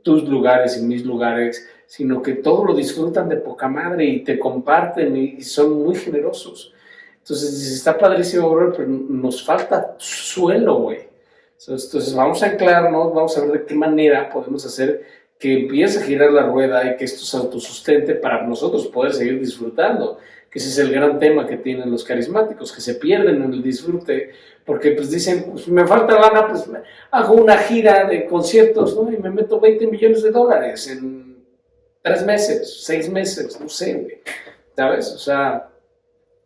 tus lugares y mis lugares, sino que todo lo disfrutan de poca madre y te comparten y son muy generosos. Entonces, está padrísimo, bro, pero nos falta suelo, güey. Entonces, vamos a anclarnos, vamos a ver de qué manera podemos hacer que empiece a girar la rueda y que esto se autosustente para nosotros poder seguir disfrutando. Que ese es el gran tema que tienen los carismáticos, que se pierden en el disfrute, porque pues dicen, pues me falta lana, pues hago una gira de conciertos, ¿no? Y me meto $20 millones en 3 meses, 6 meses, no sé, güey. ¿Sabes? O sea,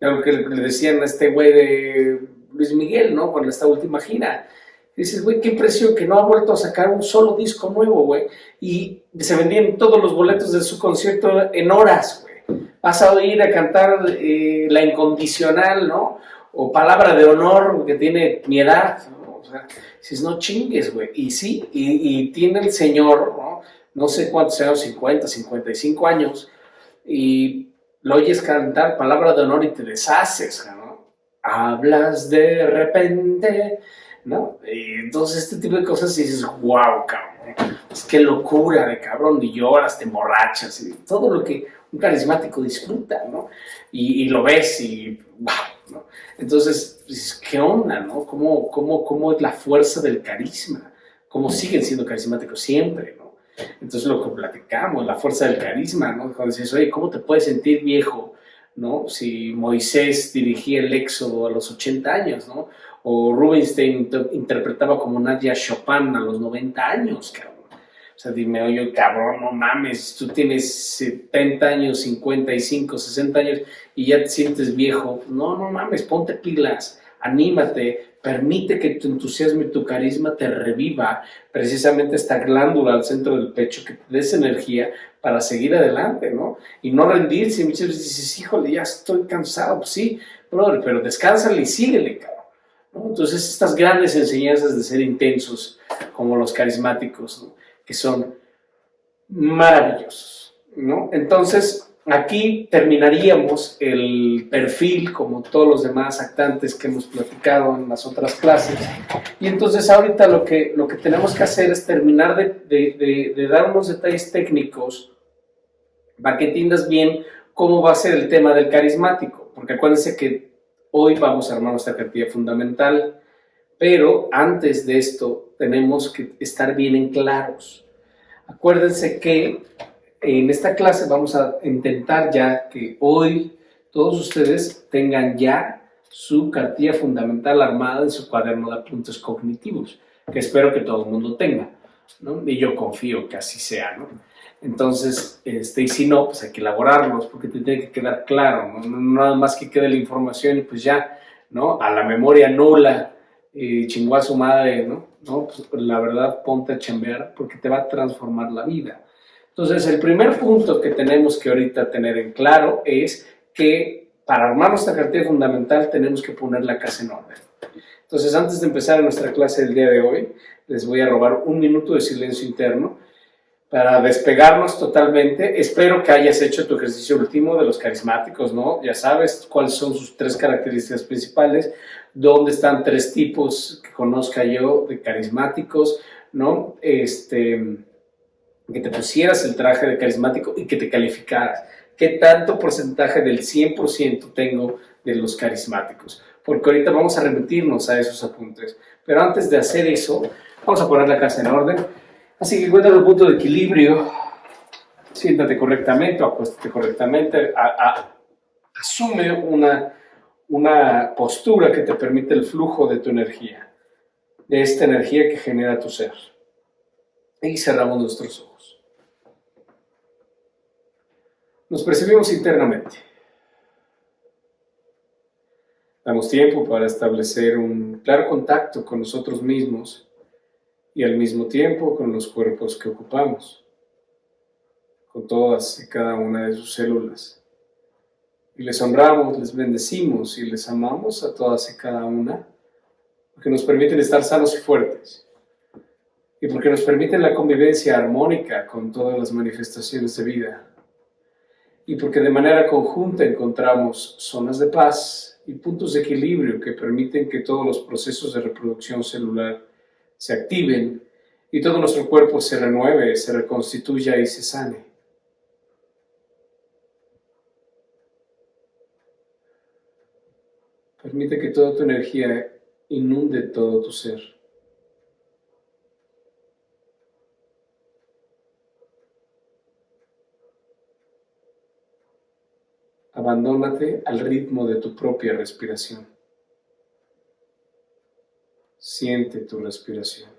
lo que le decían a este güey de Luis Miguel, ¿no? Con esta última gira. Dices, güey, qué impresión que no ha vuelto a sacar un solo disco nuevo, güey. Y se vendían todos los boletos de su concierto en horas, güey. Vas a ir a cantar La Incondicional, ¿no? O Palabra de Honor, que tiene mi edad, ¿no? O sea, dices, no chingues, güey. Y sí, y tiene el señor, ¿no? No sé cuántos años, 50, 55 años, y lo oyes cantar Palabra de Honor y te deshaces, ¿no? Hablas de repente, ¿no? Y entonces este tipo de cosas y dices, wow, cabrón, es que locura de cabrón, y lloras, te emborrachas, y todo lo que un carismático disfruta, ¿no? Y lo ves y wow, ¿no? Entonces, dices, ¿qué onda, no? ¿Cómo es la fuerza del carisma? ¿Cómo siguen siendo carismáticos siempre, no? Entonces lo que platicamos, la fuerza del carisma, ¿no? Cuando dices, oye, ¿cómo te puedes sentir viejo, ¿no? Si Moisés dirigía el Éxodo a los 80 años, ¿no? O Rubinstein interpretaba como Nadia Chopin a los 90 años, cabrón. O sea, dime, oye, cabrón, no mames, tú tienes 70 años, 55, 60 años y ya te sientes viejo. No, no mames, ponte pilas, anímate, permite que tu entusiasmo y tu carisma te reviva precisamente esta glándula al centro del pecho, que te des energía para seguir adelante, ¿no? Y no rendirse. Muchas veces dices, híjole, ya estoy cansado. Pues sí, brother, pero descánsale y síguele, cabrón, ¿no? Entonces, estas grandes enseñanzas de ser intensos, como los carismáticos, ¿no? Que son maravillosos, ¿no? Entonces, aquí terminaríamos el perfil, como todos los demás actantes que hemos platicado en las otras clases. Y entonces, ahorita lo que tenemos que hacer es terminar de dar unos detalles técnicos para que entiendas bien cómo va a ser el tema del carismático, porque acuérdense que hoy vamos a armar nuestra cartilla fundamental, pero antes de esto tenemos que estar bien en claros. Acuérdense que en esta clase vamos a intentar ya que hoy todos ustedes tengan ya su cartilla fundamental armada en su cuaderno de apuntes cognitivos, que espero que todo el mundo tenga, ¿no? Y yo confío que así sea, ¿no? Entonces, y si no, pues hay que elaborarlos porque te tiene que quedar claro, ¿no? No nada más que quede la información y pues ya, ¿no? A la memoria nula, chingó a su madre, ¿no? ¿No? Pues la verdad, ponte a chambear porque te va a transformar la vida. Entonces, el primer punto que tenemos que ahorita tener en claro es que para armar nuestra cartilla fundamental tenemos que poner la casa en orden. Entonces, antes de empezar nuestra clase del día de hoy, les voy a robar un minuto de silencio interno para despegarnos totalmente. Espero que hayas hecho tu ejercicio último de los carismáticos, ¿no? Ya sabes cuáles son sus 3 características principales, dónde están 3 tipos que conozca yo de carismáticos, ¿no? Que te pusieras el traje de carismático y que te calificaras. ¿Qué tanto porcentaje del 100% tengo de los carismáticos? Porque ahorita vamos a remitirnos a esos apuntes. Pero antes de hacer eso, vamos a poner la casa en orden. Así que encuentra el punto de equilibrio, siéntate correctamente o acuéstate correctamente, asume una postura que te permite el flujo de tu energía, de esta energía que genera tu ser. Y cerramos nuestros ojos. Nos percibimos internamente. Damos tiempo para establecer un claro contacto con nosotros mismos y al mismo tiempo con los cuerpos que ocupamos, con todas y cada una de sus células. Y les honramos, les bendecimos y les amamos a todas y cada una, porque nos permiten estar sanos y fuertes, y porque nos permiten la convivencia armónica con todas las manifestaciones de vida, y porque de manera conjunta encontramos zonas de paz y puntos de equilibrio que permiten que todos los procesos de reproducción celular se activen y todo nuestro cuerpo se renueve, se reconstituya y se sane. Permite que toda tu energía inunde todo tu ser. Abandónate al ritmo de tu propia respiración. Siente tu respiración.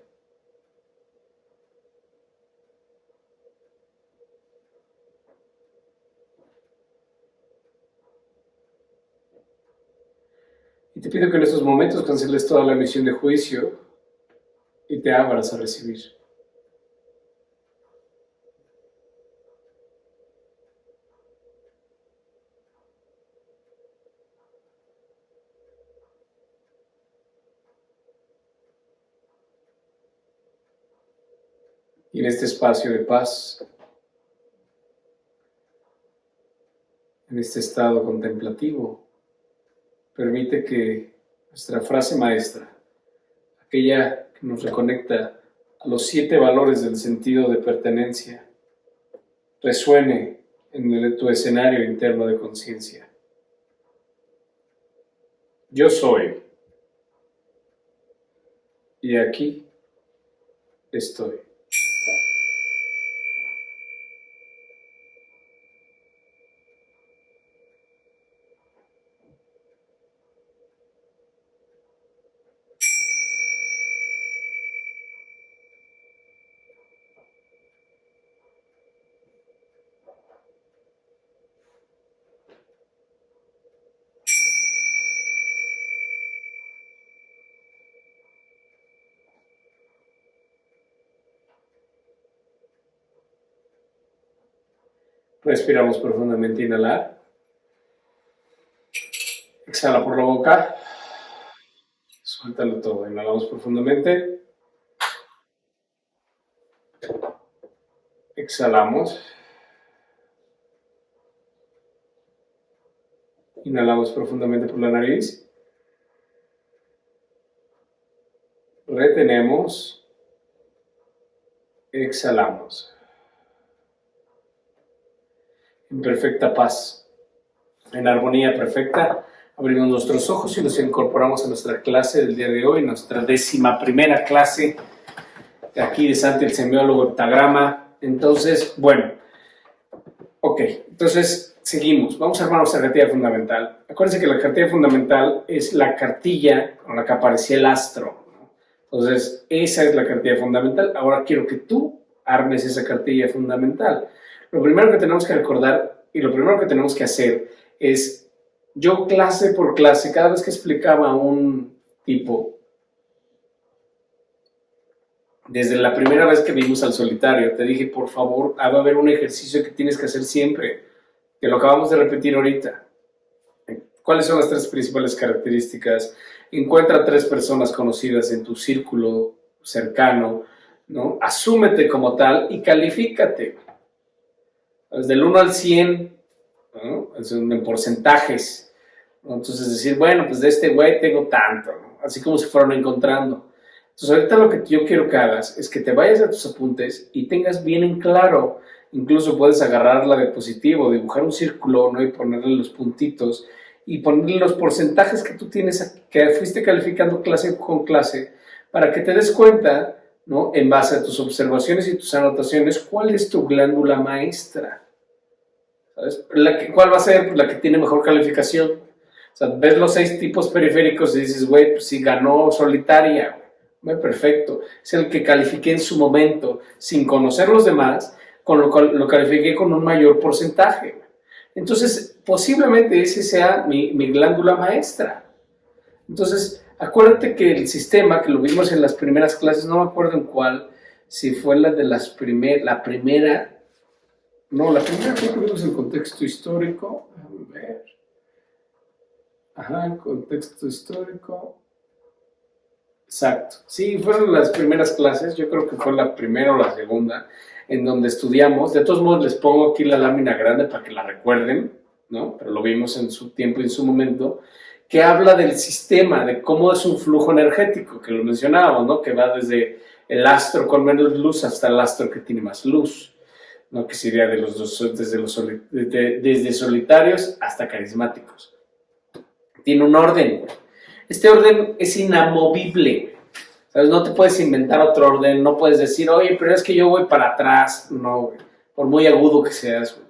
Y te pido que en estos momentos canceles toda la emisión de juicio y te abras a recibir. Y en este espacio de paz, en este estado contemplativo, permite que nuestra frase maestra, aquella que nos reconecta a los 7 valores del sentido de pertenencia, resuene en tu escenario interno de conciencia. Yo soy, y aquí estoy. Respiramos profundamente, inhalar. Exhala por la boca. Suéltalo todo. Inhalamos profundamente. Exhalamos. Inhalamos profundamente por la nariz. Retenemos. Exhalamos. En perfecta paz, en armonía perfecta, abrimos nuestros ojos y nos incorporamos a nuestra clase del día de hoy, nuestra 11ª clase de aquí de Santi, el semiólogo heptagrama. Entonces, bueno, ok, entonces seguimos. Vamos a armar nuestra cartilla fundamental. Acuérdense que la cartilla fundamental es la cartilla con la que aparecía el astro, ¿no? Entonces, esa es la cartilla fundamental. Ahora quiero que tú armes esa cartilla fundamental. Lo primero que tenemos que recordar y lo primero que tenemos que hacer es, yo clase por clase, cada vez que explicaba a un tipo, desde la primera vez que vimos al solitario, te dije, por favor, va a haber un ejercicio que tienes que hacer siempre, que lo acabamos de repetir ahorita. ¿Cuáles son las 3 principales características? Encuentra 3 personas conocidas en tu círculo cercano, ¿no? Asúmete como tal y califícate. Desde el 1 al 100, ¿no? En porcentajes, ¿no? Entonces decir, bueno, pues de este güey tengo tanto, ¿no? Así como se fueron encontrando. Entonces ahorita lo que yo quiero que hagas es que te vayas a tus apuntes y tengas bien en claro, incluso puedes agarrar la diapositiva, dibujar un círculo, ¿no? Y ponerle los puntitos y ponerle los porcentajes que tú tienes, que fuiste calificando clase con clase, para que te des cuenta, ¿no? En base a tus observaciones y tus anotaciones, ¿cuál es tu glándula maestra? ¿Sabes? ¿Cuál va a ser la que tiene mejor calificación? O sea, ves los 6 tipos periféricos y dices, güey, pues sí ganó solitaria, güey, perfecto. Es el que califiqué en su momento, sin conocer los demás, con lo cual lo califiqué con un mayor porcentaje. Entonces, posiblemente ese sea mi glándula maestra. Entonces, acuérdate que el sistema, que lo vimos en las primeras clases, no me acuerdo en cuál, si fue la de la primera creo que vimos el contexto histórico. A ver. Ajá, el contexto histórico. Exacto. Sí, fueron las primeras clases, yo creo que fue la primera o la segunda, en donde estudiamos. De todos modos, les pongo aquí la lámina grande para que la recuerden, ¿no? Pero lo vimos en su tiempo y en su momento, que habla del sistema, de cómo es un flujo energético, que lo mencionábamos, ¿no? Que va desde el astro con menos luz hasta el astro que tiene más luz, ¿no? Que sería de los dos, desde solitarios hasta carismáticos. Tiene un orden. Este orden es inamovible. ¿Sabes? No te puedes inventar otro orden, no puedes decir, oye, pero es que yo voy para atrás. No, güey. Por muy agudo que seas, güey.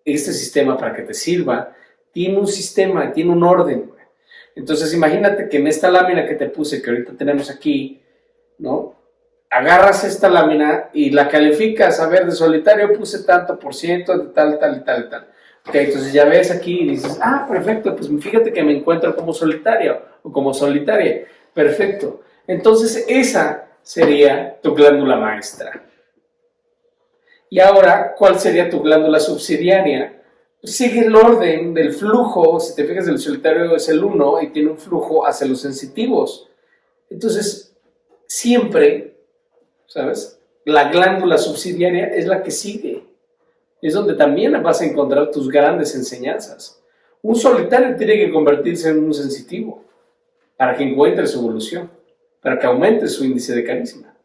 Este sistema, para que te sirva, tiene un sistema, tiene un orden, güey. Entonces, imagínate que en esta lámina que te puse, que ahorita tenemos aquí, ¿no? Agarras esta lámina y la calificas, a ver, de solitario puse tanto por ciento, de tal, tal y tal y tal. Ok, entonces ya ves aquí y dices, perfecto, pues fíjate que me encuentro como solitario o como solitaria. Perfecto. Entonces esa sería tu glándula maestra. Y ahora, ¿cuál sería tu glándula subsidiaria? Sigue el orden del flujo, si te fijas, el solitario es el 1 y tiene un flujo hacia los sensitivos. Entonces, siempre, ¿sabes? La glándula subsidiaria es la que sigue. Es donde también vas a encontrar tus grandes enseñanzas. Un solitario tiene que convertirse en un sensitivo para que encuentre su evolución, para que aumente su índice de carisma.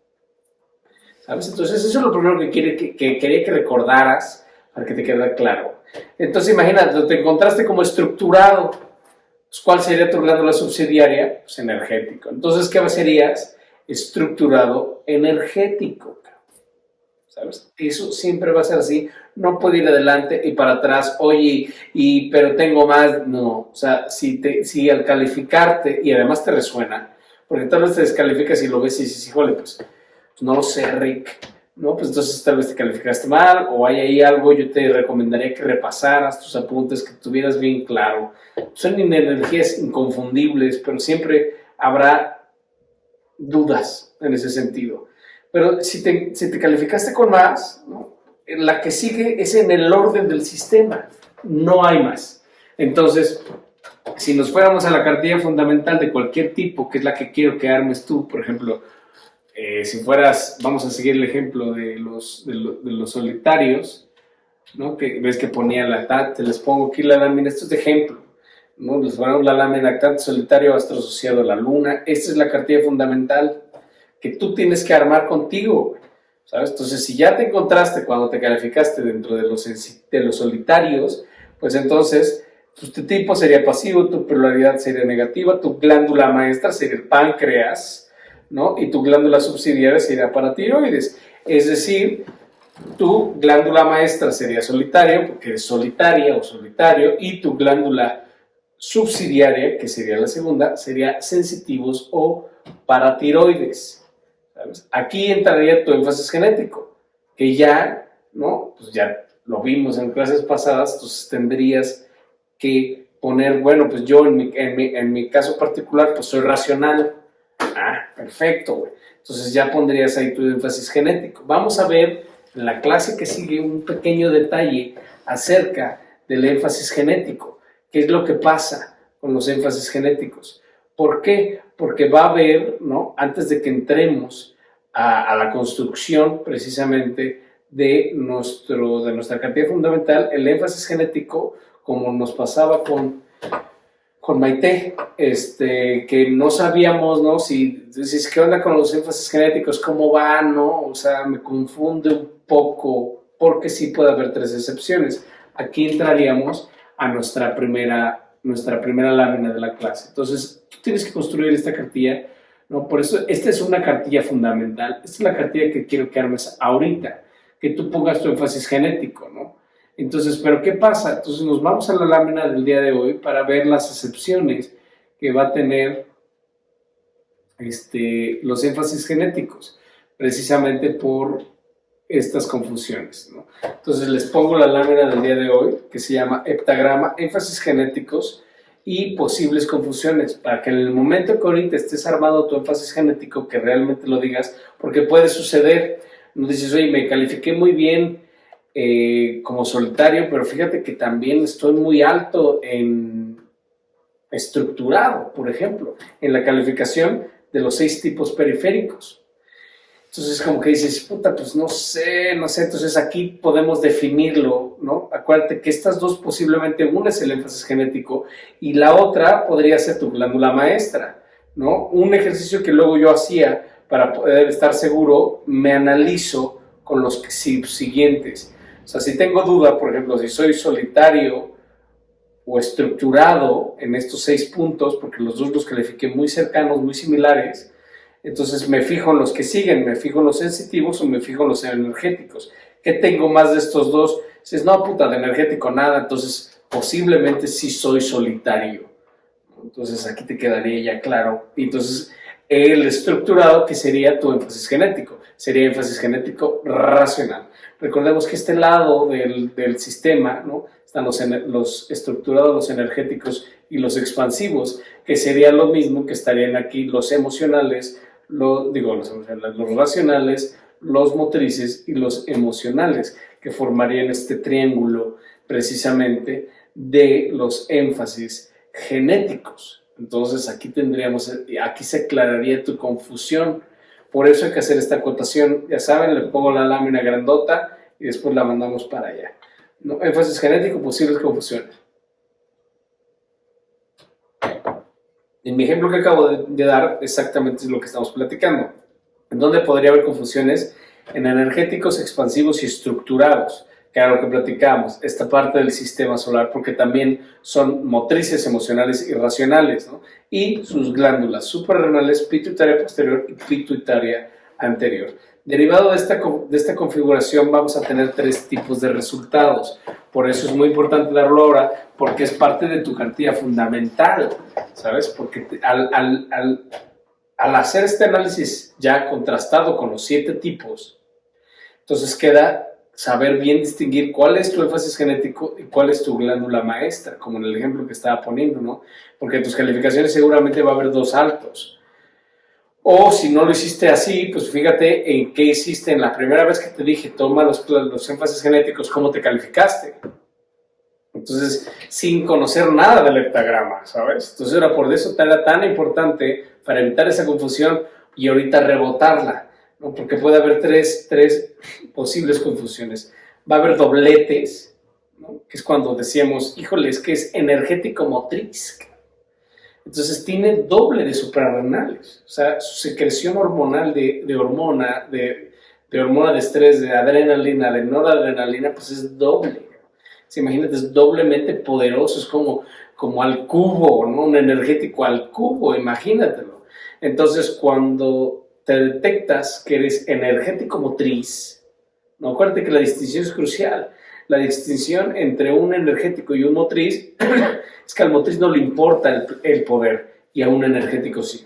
¿Sabes? Entonces eso es lo primero que quería que recordaras para que te quede claro. Entonces imagínate, te encontraste como estructurado. Pues, ¿cuál sería tu glándula subsidiaria? Pues energético. Entonces, ¿qué serías? Estructurado energético. ¿Sabes? Eso siempre va a ser así. No puede ir adelante y para atrás, oye, pero tengo más. No, o sea, si al calificarte, y además te resuena, porque tal vez te descalificas y lo ves y dices, híjole, pues no lo sé, Rick, ¿no? Pues entonces tal vez te calificaste mal o hay ahí algo, yo te recomendaría que repasaras tus apuntes, que tuvieras bien claro. Son energías inconfundibles, pero siempre habrá dudas en ese sentido. Pero si te calificaste con más, ¿no? La que sigue es en el orden del sistema, no hay más. Entonces, si nos fuéramos a la cartilla fundamental de cualquier tipo, que es la que quiero que armes tú, por ejemplo, si fueras, vamos a seguir el ejemplo de los solitarios, ¿no? Que ves que ponía te les pongo aquí la lámina, esto es de ejemplo, ¿no? Les ponemos la lámina lactante solitario astro asociado a la luna, esta es la cartilla fundamental que tú tienes que armar contigo, ¿sabes? Entonces, si ya te encontraste cuando te calificaste dentro de los solitarios, pues entonces tu tipo sería pasivo, tu polaridad sería negativa, tu glándula maestra sería el páncreas, ¿no? Y tu glándula subsidiaria sería paratiroides. Es decir, tu glándula maestra sería solitario, porque eres solitaria o solitario, y tu glándula subsidiaria, que sería la segunda, sería sensitivos o paratiroides. ¿Sabes? Aquí entraría tu énfasis genético, que ya, ¿no? Pues ya lo vimos en clases pasadas, entonces tendrías que poner, bueno, pues yo en mi caso particular, pues soy racional. Perfecto, güey. Entonces ya pondrías ahí tu énfasis genético. Vamos a ver en la clase que sigue un pequeño detalle acerca del énfasis genético. ¿Qué es lo que pasa con los énfasis genéticos? ¿Por qué? Porque va a haber, ¿no? Antes de que entremos a la construcción precisamente de nuestra cartilla fundamental, el énfasis genético, como nos pasaba con Maite, que no sabíamos, ¿no? Si ¿qué onda con los énfasis genéticos? ¿Cómo va, no? O sea, me confunde un poco, porque sí puede haber 3 excepciones. Aquí entraríamos a nuestra primera lámina de la clase. Entonces, tú tienes que construir esta cartilla, ¿no? Por eso, esta es una cartilla fundamental. Esta es la cartilla que quiero que armes ahorita, que tú pongas tu énfasis genético, ¿no? Entonces, ¿pero qué pasa? Entonces nos vamos a la lámina del día de hoy para ver las excepciones que va a tener los énfasis genéticos, precisamente por estas confusiones, ¿no? Entonces les pongo la lámina del día de hoy, que se llama heptagrama, énfasis genéticos, y posibles confusiones, para que en el momento que ahorita estés armado tu énfasis genético, que realmente lo digas, porque puede suceder, no dices, oye, me califiqué muy bien como solitario, pero fíjate que también estoy muy alto en estructurado, por ejemplo, en la calificación de los 6 tipos periféricos. Entonces, como que dices, puta, pues no sé, entonces aquí podemos definirlo, ¿no? Acuérdate que estas dos posiblemente, una es el énfasis genético y la otra podría ser tu glándula maestra, ¿no? Un ejercicio que luego yo hacía para poder estar seguro, me analizo con los siguientes. O sea, si tengo duda, por ejemplo, si soy solitario o estructurado en estos 6 puntos, porque los dos los califiqué muy cercanos, muy similares, entonces me fijo en los que siguen, me fijo en los sensitivos o me fijo en los energéticos. ¿Qué tengo más de estos dos? Dices, no, puta, de energético nada, entonces posiblemente sí soy solitario. Entonces aquí te quedaría ya claro. Y entonces el estructurado, que sería tu énfasis genético, sería énfasis genético racional. Recordemos que este lado del sistema, ¿no? Están los estructurados, los energéticos y los expansivos, que sería lo mismo que estarían aquí los emocionales, los racionales, los motrices y los emocionales, que formarían este triángulo precisamente de los énfasis genéticos. Entonces aquí se aclararía tu confusión. Por eso hay que hacer esta acotación. Ya saben, le pongo la lámina grandota y después la mandamos para allá. ¿No? Énfasis genético, posibles confusiones. En mi ejemplo que acabo de dar, exactamente es lo que estamos platicando. ¿En dónde podría haber confusiones? En energéticos, expansivos y estructurados, que era lo que platicábamos, esta parte del sistema solar, porque también son motrices emocionales y racionales, ¿no? Y sus glándulas suprarrenales, pituitaria posterior y pituitaria anterior. Derivado de esta configuración vamos a tener 3 tipos de resultados. Por eso es muy importante darlo ahora, porque es parte de tu cartilla fundamental, ¿sabes? Porque al hacer este análisis ya contrastado con los 7 tipos, entonces queda saber bien distinguir cuál es tu énfasis genético y cuál es tu glándula maestra, como en el ejemplo que estaba poniendo, ¿no? Porque en tus calificaciones seguramente va a haber 2 altos. O si no lo hiciste así, pues fíjate en qué hiciste en la primera vez que te dije, toma los énfasis genéticos, cómo te calificaste. Entonces, sin conocer nada del heptagrama, ¿sabes? Entonces era por eso era tan importante para evitar esa confusión y ahorita rebotarla, ¿no? Porque puede haber tres posibles confusiones. Va a haber dobletes, ¿no? Que es cuando decíamos, híjole, es que es energético motriz. Entonces tiene doble de suprarrenales, o sea, su secreción hormonal de hormona de estrés, de adrenalina, de noradrenalina, pues es doble. ¿Sí? Imagínate, es doblemente poderoso, es como al cubo, ¿no? Un energético al cubo, imagínatelo. Entonces, cuando te detectas que eres energético motriz, ¿no? Acuérdate que la distinción es crucial. La distinción entre un energético y un motriz es que al motriz no le importa el poder y a un energético sí.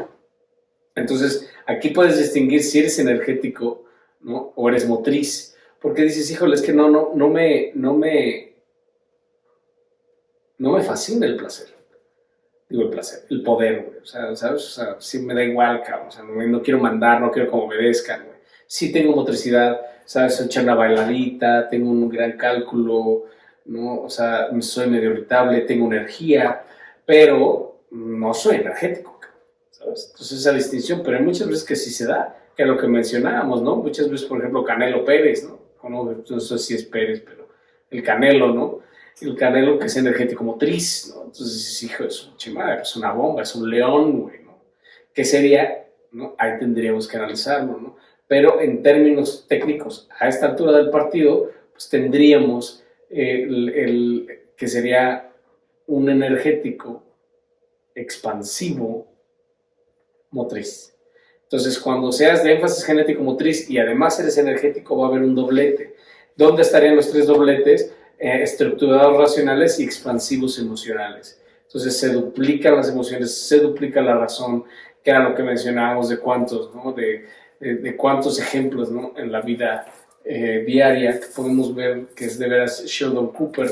Entonces, aquí puedes distinguir si eres energético, ¿no? O eres motriz. Porque dices, híjole, es que no me fascina el placer. Digo el placer, el poder, güey. O sea, ¿sabes? O sea, sí me da igual, cabrón. O sea, no quiero mandar, no quiero que me obedezcan, güey. Sí tengo motricidad, ¿sabes? Soy echar una bailadita, tengo un gran cálculo, ¿no? O sea, soy medio irritable, tengo energía, pero no soy energético, ¿sabes? Entonces esa distinción, pero hay muchas veces que sí se da, que es lo que mencionábamos, ¿no? Muchas veces, por ejemplo, Canelo Pérez, ¿no? No sé si es Pérez, pero el Canelo, ¿no? El Canelo que es energético motriz, ¿no? Entonces, hijo, es un chimada, es una bomba, es un león, güey, ¿no? ¿Qué sería? ¿No? Ahí tendríamos que analizarlo, ¿no? Pero en términos técnicos, a esta altura del partido, pues tendríamos que sería un energético expansivo motriz. Entonces, cuando seas de énfasis genético motriz y además eres energético, va a haber un doblete. ¿Dónde estarían los 3 dobletes? Estructurados racionales y expansivos emocionales. Entonces, se duplican las emociones, se duplica la razón, que era lo que mencionábamos de cuántos, ¿no? De cuántos ejemplos, ¿no? En la vida diaria que podemos ver, que es de veras Sheldon Cooper,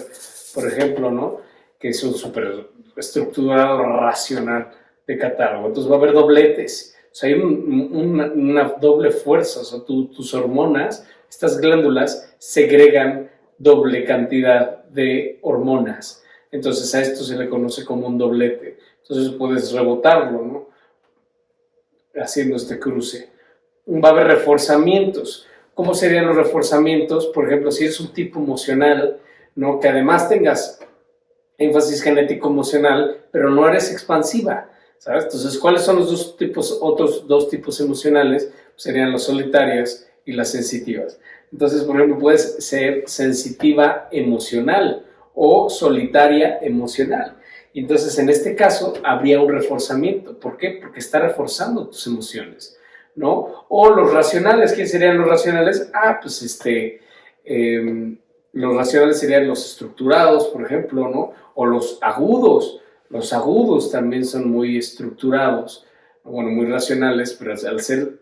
por ejemplo, ¿no? que es un súper estructurado racional de catálogo. Entonces va a haber dobletes. O sea, hay una doble fuerza. O sea, tus hormonas, estas glándulas, segregan doble cantidad de hormonas. Entonces a esto se le conoce como un doblete. Entonces puedes rebotarlo, ¿no? Haciendo este cruce. Va a haber reforzamientos. ¿Cómo serían los reforzamientos? Por ejemplo, si eres un tipo emocional, ¿no? Que además tengas énfasis genético emocional, pero no eres expansiva, ¿sabes? Entonces, ¿cuáles son los otros dos tipos emocionales? Serían las solitarias y las sensitivas. Entonces, por ejemplo, puedes ser sensitiva emocional o solitaria emocional. Y entonces, en este caso, habría un reforzamiento. ¿Por qué? Porque está reforzando tus emociones, ¿no? O los racionales. ¿Quiénes serían los racionales? Los racionales serían los estructurados, por ejemplo, ¿no? O los agudos. Los agudos también son muy estructurados, bueno, muy racionales, pero al ser,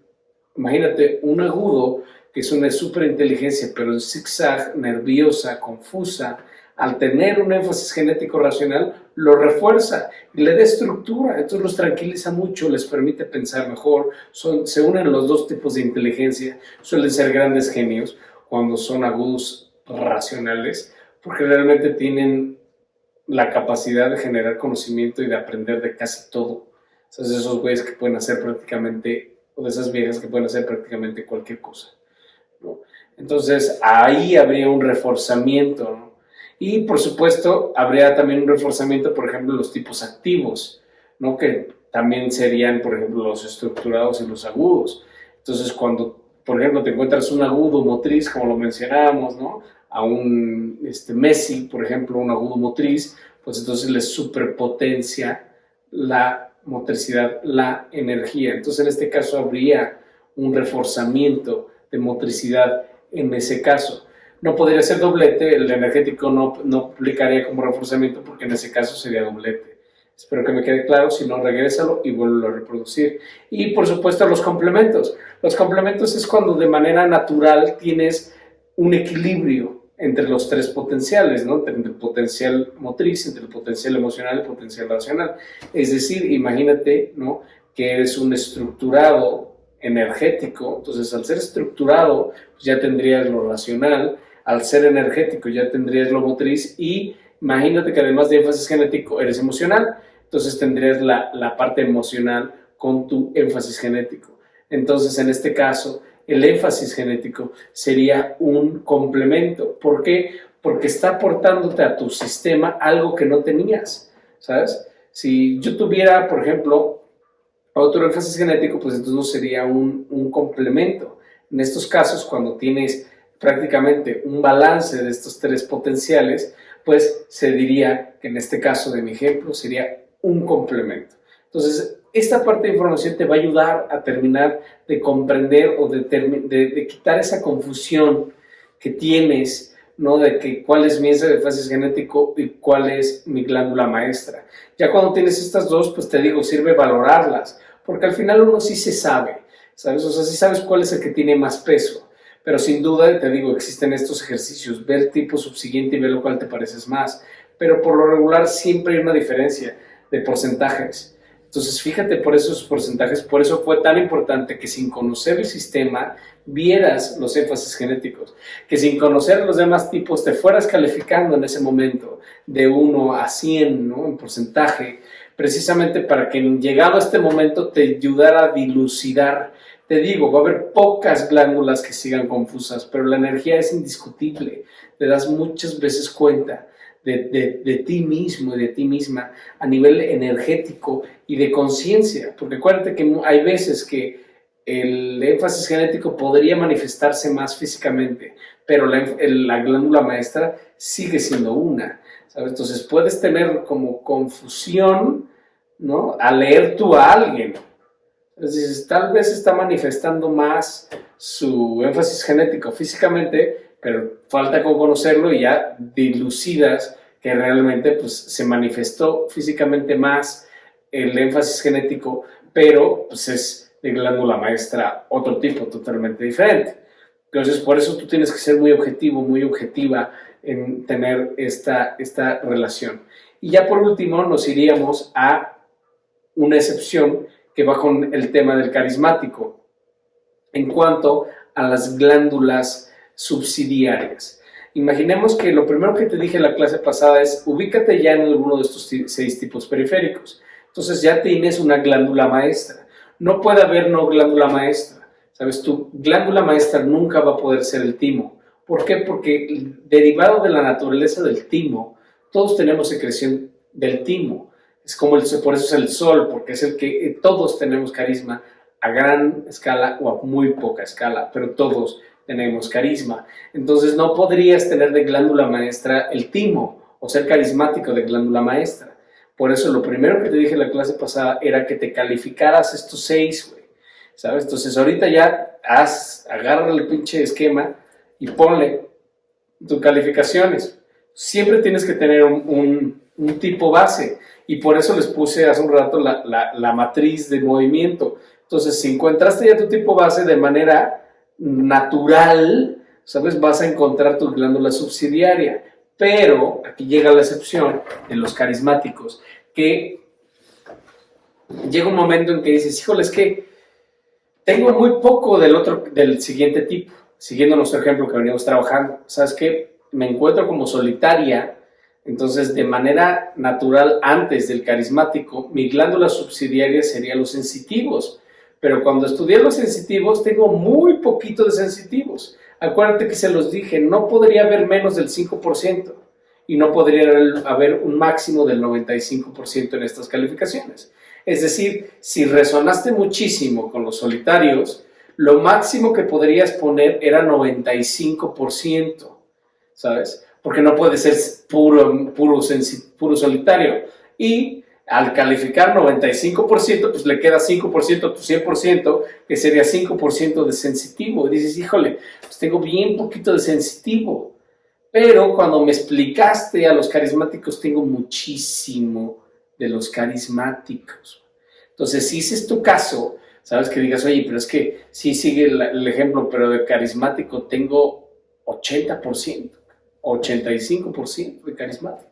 imagínate, un agudo, que es una superinteligencia, pero en zigzag, nerviosa, confusa, al tener un énfasis genético racional, lo refuerza y le da estructura, entonces los tranquiliza mucho, les permite pensar mejor, se unen los dos tipos de inteligencia, suelen ser grandes genios cuando son agudos racionales, porque realmente tienen la capacidad de generar conocimiento y de aprender de casi todo. Entonces esos güeyes que pueden hacer prácticamente, o de esas viejas que pueden hacer prácticamente cualquier cosa, ¿no? Entonces ahí habría un reforzamiento, ¿no? Y por supuesto habría también un reforzamiento, por ejemplo, los tipos activos, ¿no? Que también serían, por ejemplo, los estructurados y los agudos. Entonces cuando, por ejemplo, te encuentras un agudo motriz, como lo mencionábamos, ¿no? A un Messi, por ejemplo, un agudo motriz, pues entonces le superpotencia la motricidad, la energía. Entonces en este caso habría un reforzamiento de motricidad en ese caso. No podría ser doblete, el energético no aplicaría como reforzamiento porque en ese caso sería doblete. Espero que me quede claro, si no, regrésalo y vuelvo a reproducir. Y por supuesto los complementos. Los complementos es cuando de manera natural tienes un equilibrio entre los tres potenciales, ¿no? Entre el potencial motriz, entre el potencial emocional y el potencial racional. Es decir, imagínate, ¿no? Que eres un estructurado energético, entonces al ser estructurado pues ya tendrías lo racional, al ser energético ya tendrías lo motriz y imagínate que además de énfasis genético eres emocional, entonces tendrías la parte emocional con tu énfasis genético. Entonces en este caso el énfasis genético sería un complemento. ¿Por qué? Porque está aportándote a tu sistema algo que no tenías, ¿sabes? Si yo tuviera, por ejemplo, otro énfasis genético, pues entonces no sería un complemento. En estos casos, cuando tienes prácticamente un balance de estos tres potenciales, pues se diría que en este caso de mi ejemplo sería un complemento. Entonces, esta parte de información te va a ayudar a terminar de comprender o de quitar esa confusión que tienes, ¿no? De que cuál es mi énfasis genético y cuál es mi glándula maestra. Ya cuando tienes estas dos, pues te digo, sirve valorarlas, porque al final uno sí se sabe, ¿sabes? O sea, sí sabes cuál es el que tiene más peso, pero sin duda, te digo, existen estos ejercicios, ver el tipo subsiguiente y ver lo cual te pareces más, pero por lo regular siempre hay una diferencia de porcentajes. Entonces, fíjate por esos porcentajes, por eso fue tan importante que sin conocer el sistema vieras los énfasis genéticos, que sin conocer los demás tipos te fueras calificando en ese momento de 1 a 100, ¿no? En porcentaje, precisamente para que llegado a este momento te ayudara a dilucidar. Te digo, va a haber pocas glándulas que sigan confusas, pero la energía es indiscutible, te das muchas veces cuenta de ti mismo y de ti misma a nivel energético y de conciencia, porque acuérdate que hay veces que el énfasis genético podría manifestarse más físicamente, pero la glándula maestra sigue siendo una, ¿sabes? Entonces puedes tener como confusión, ¿no? Al leer tú a alguien. Entonces, tal vez está manifestando más su énfasis genético físicamente, pero falta conocerlo y ya dilucidas que realmente pues, se manifestó físicamente más el énfasis genético, pero pues, es de glándula maestra otro tipo totalmente diferente. Entonces, por eso tú tienes que ser muy objetivo, muy objetiva en tener esta relación. Y ya por último nos iríamos a una excepción que va con el tema del carismático en cuanto a las glándulas subsidiarias. Imaginemos que lo primero que te dije en la clase pasada es ubícate ya en alguno de estos 6 tipos periféricos. Entonces ya tienes una glándula maestra. No puede haber no glándula maestra. ¿Sabes? Tu glándula maestra nunca va a poder ser el timo. ¿Por qué? Porque derivado de la naturaleza del timo, todos tenemos secreción del timo. Es como por eso es el sol, porque es el que todos tenemos carisma a gran escala o a muy poca escala, pero todos tenemos carisma. Entonces no podrías tener de glándula maestra el timo o ser carismático de glándula maestra. Por eso lo primero que te dije en la clase pasada era que te calificaras estos 6, güey. ¿Sabes? Entonces ahorita ya agarra el pinche esquema y ponle tus calificaciones. Siempre tienes que tener un tipo base y por eso les puse hace un rato la matriz de movimiento. Entonces, si encontraste ya tu tipo base de manera natural, ¿sabes? Vas a encontrar tu glándula subsidiaria. Pero aquí llega la excepción de los carismáticos, que llega un momento en que dices, híjole, es que tengo muy poco del siguiente tipo. Siguiendo nuestro ejemplo que veníamos trabajando, ¿sabes qué? Me encuentro como solitaria, entonces de manera natural antes del carismático, mi glándula subsidiaria sería los sensitivos, pero cuando estudié los sensitivos tengo muy poquito de sensitivos. Acuérdate que se los dije, no podría haber menos del 5% y no podría haber un máximo del 95% en estas calificaciones. Es decir, si resonaste muchísimo con los solitarios, lo máximo que podrías poner era 95%, ¿sabes? Porque no puede ser puro solitario. Y al calificar 95%, pues le queda 5% a tu 100%, que sería 5% de sensitivo. Y dices, híjole, pues tengo bien poquito de sensitivo. Pero cuando me explicaste a los carismáticos, tengo muchísimo de los carismáticos. Entonces, si ese es tu caso, sabes que digas, oye, pero es que sí sigue el ejemplo, pero de carismático tengo 80%, 85% de carismático.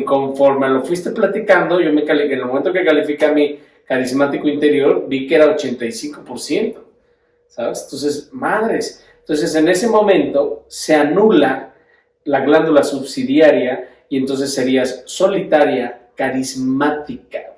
Conforme lo fuiste platicando, en el momento que califiqué a mi carismático interior, vi que era 85%, ¿sabes? Entonces, madres. Entonces, en ese momento se anula la glándula subsidiaria y entonces serías solitaria, carismática,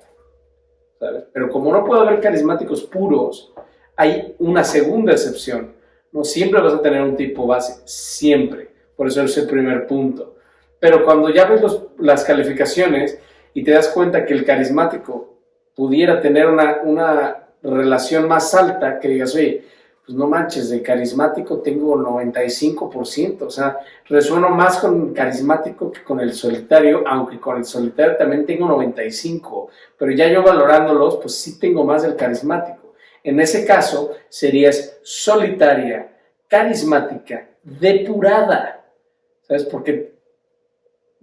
¿sabes? Pero como no puede haber carismáticos puros, hay una segunda excepción. No siempre vas a tener un tipo base, siempre. Por eso es el primer punto. Pero cuando ya ves las calificaciones y te das cuenta que el carismático pudiera tener una relación más alta, que digas, oye, pues no manches, de carismático tengo 95%, o sea, resueno más con el carismático que con el solitario, aunque con el solitario también tengo 95%, pero ya yo valorándolos, pues sí tengo más del carismático. En ese caso, serías solitaria, carismática, depurada, ¿sabes? Porque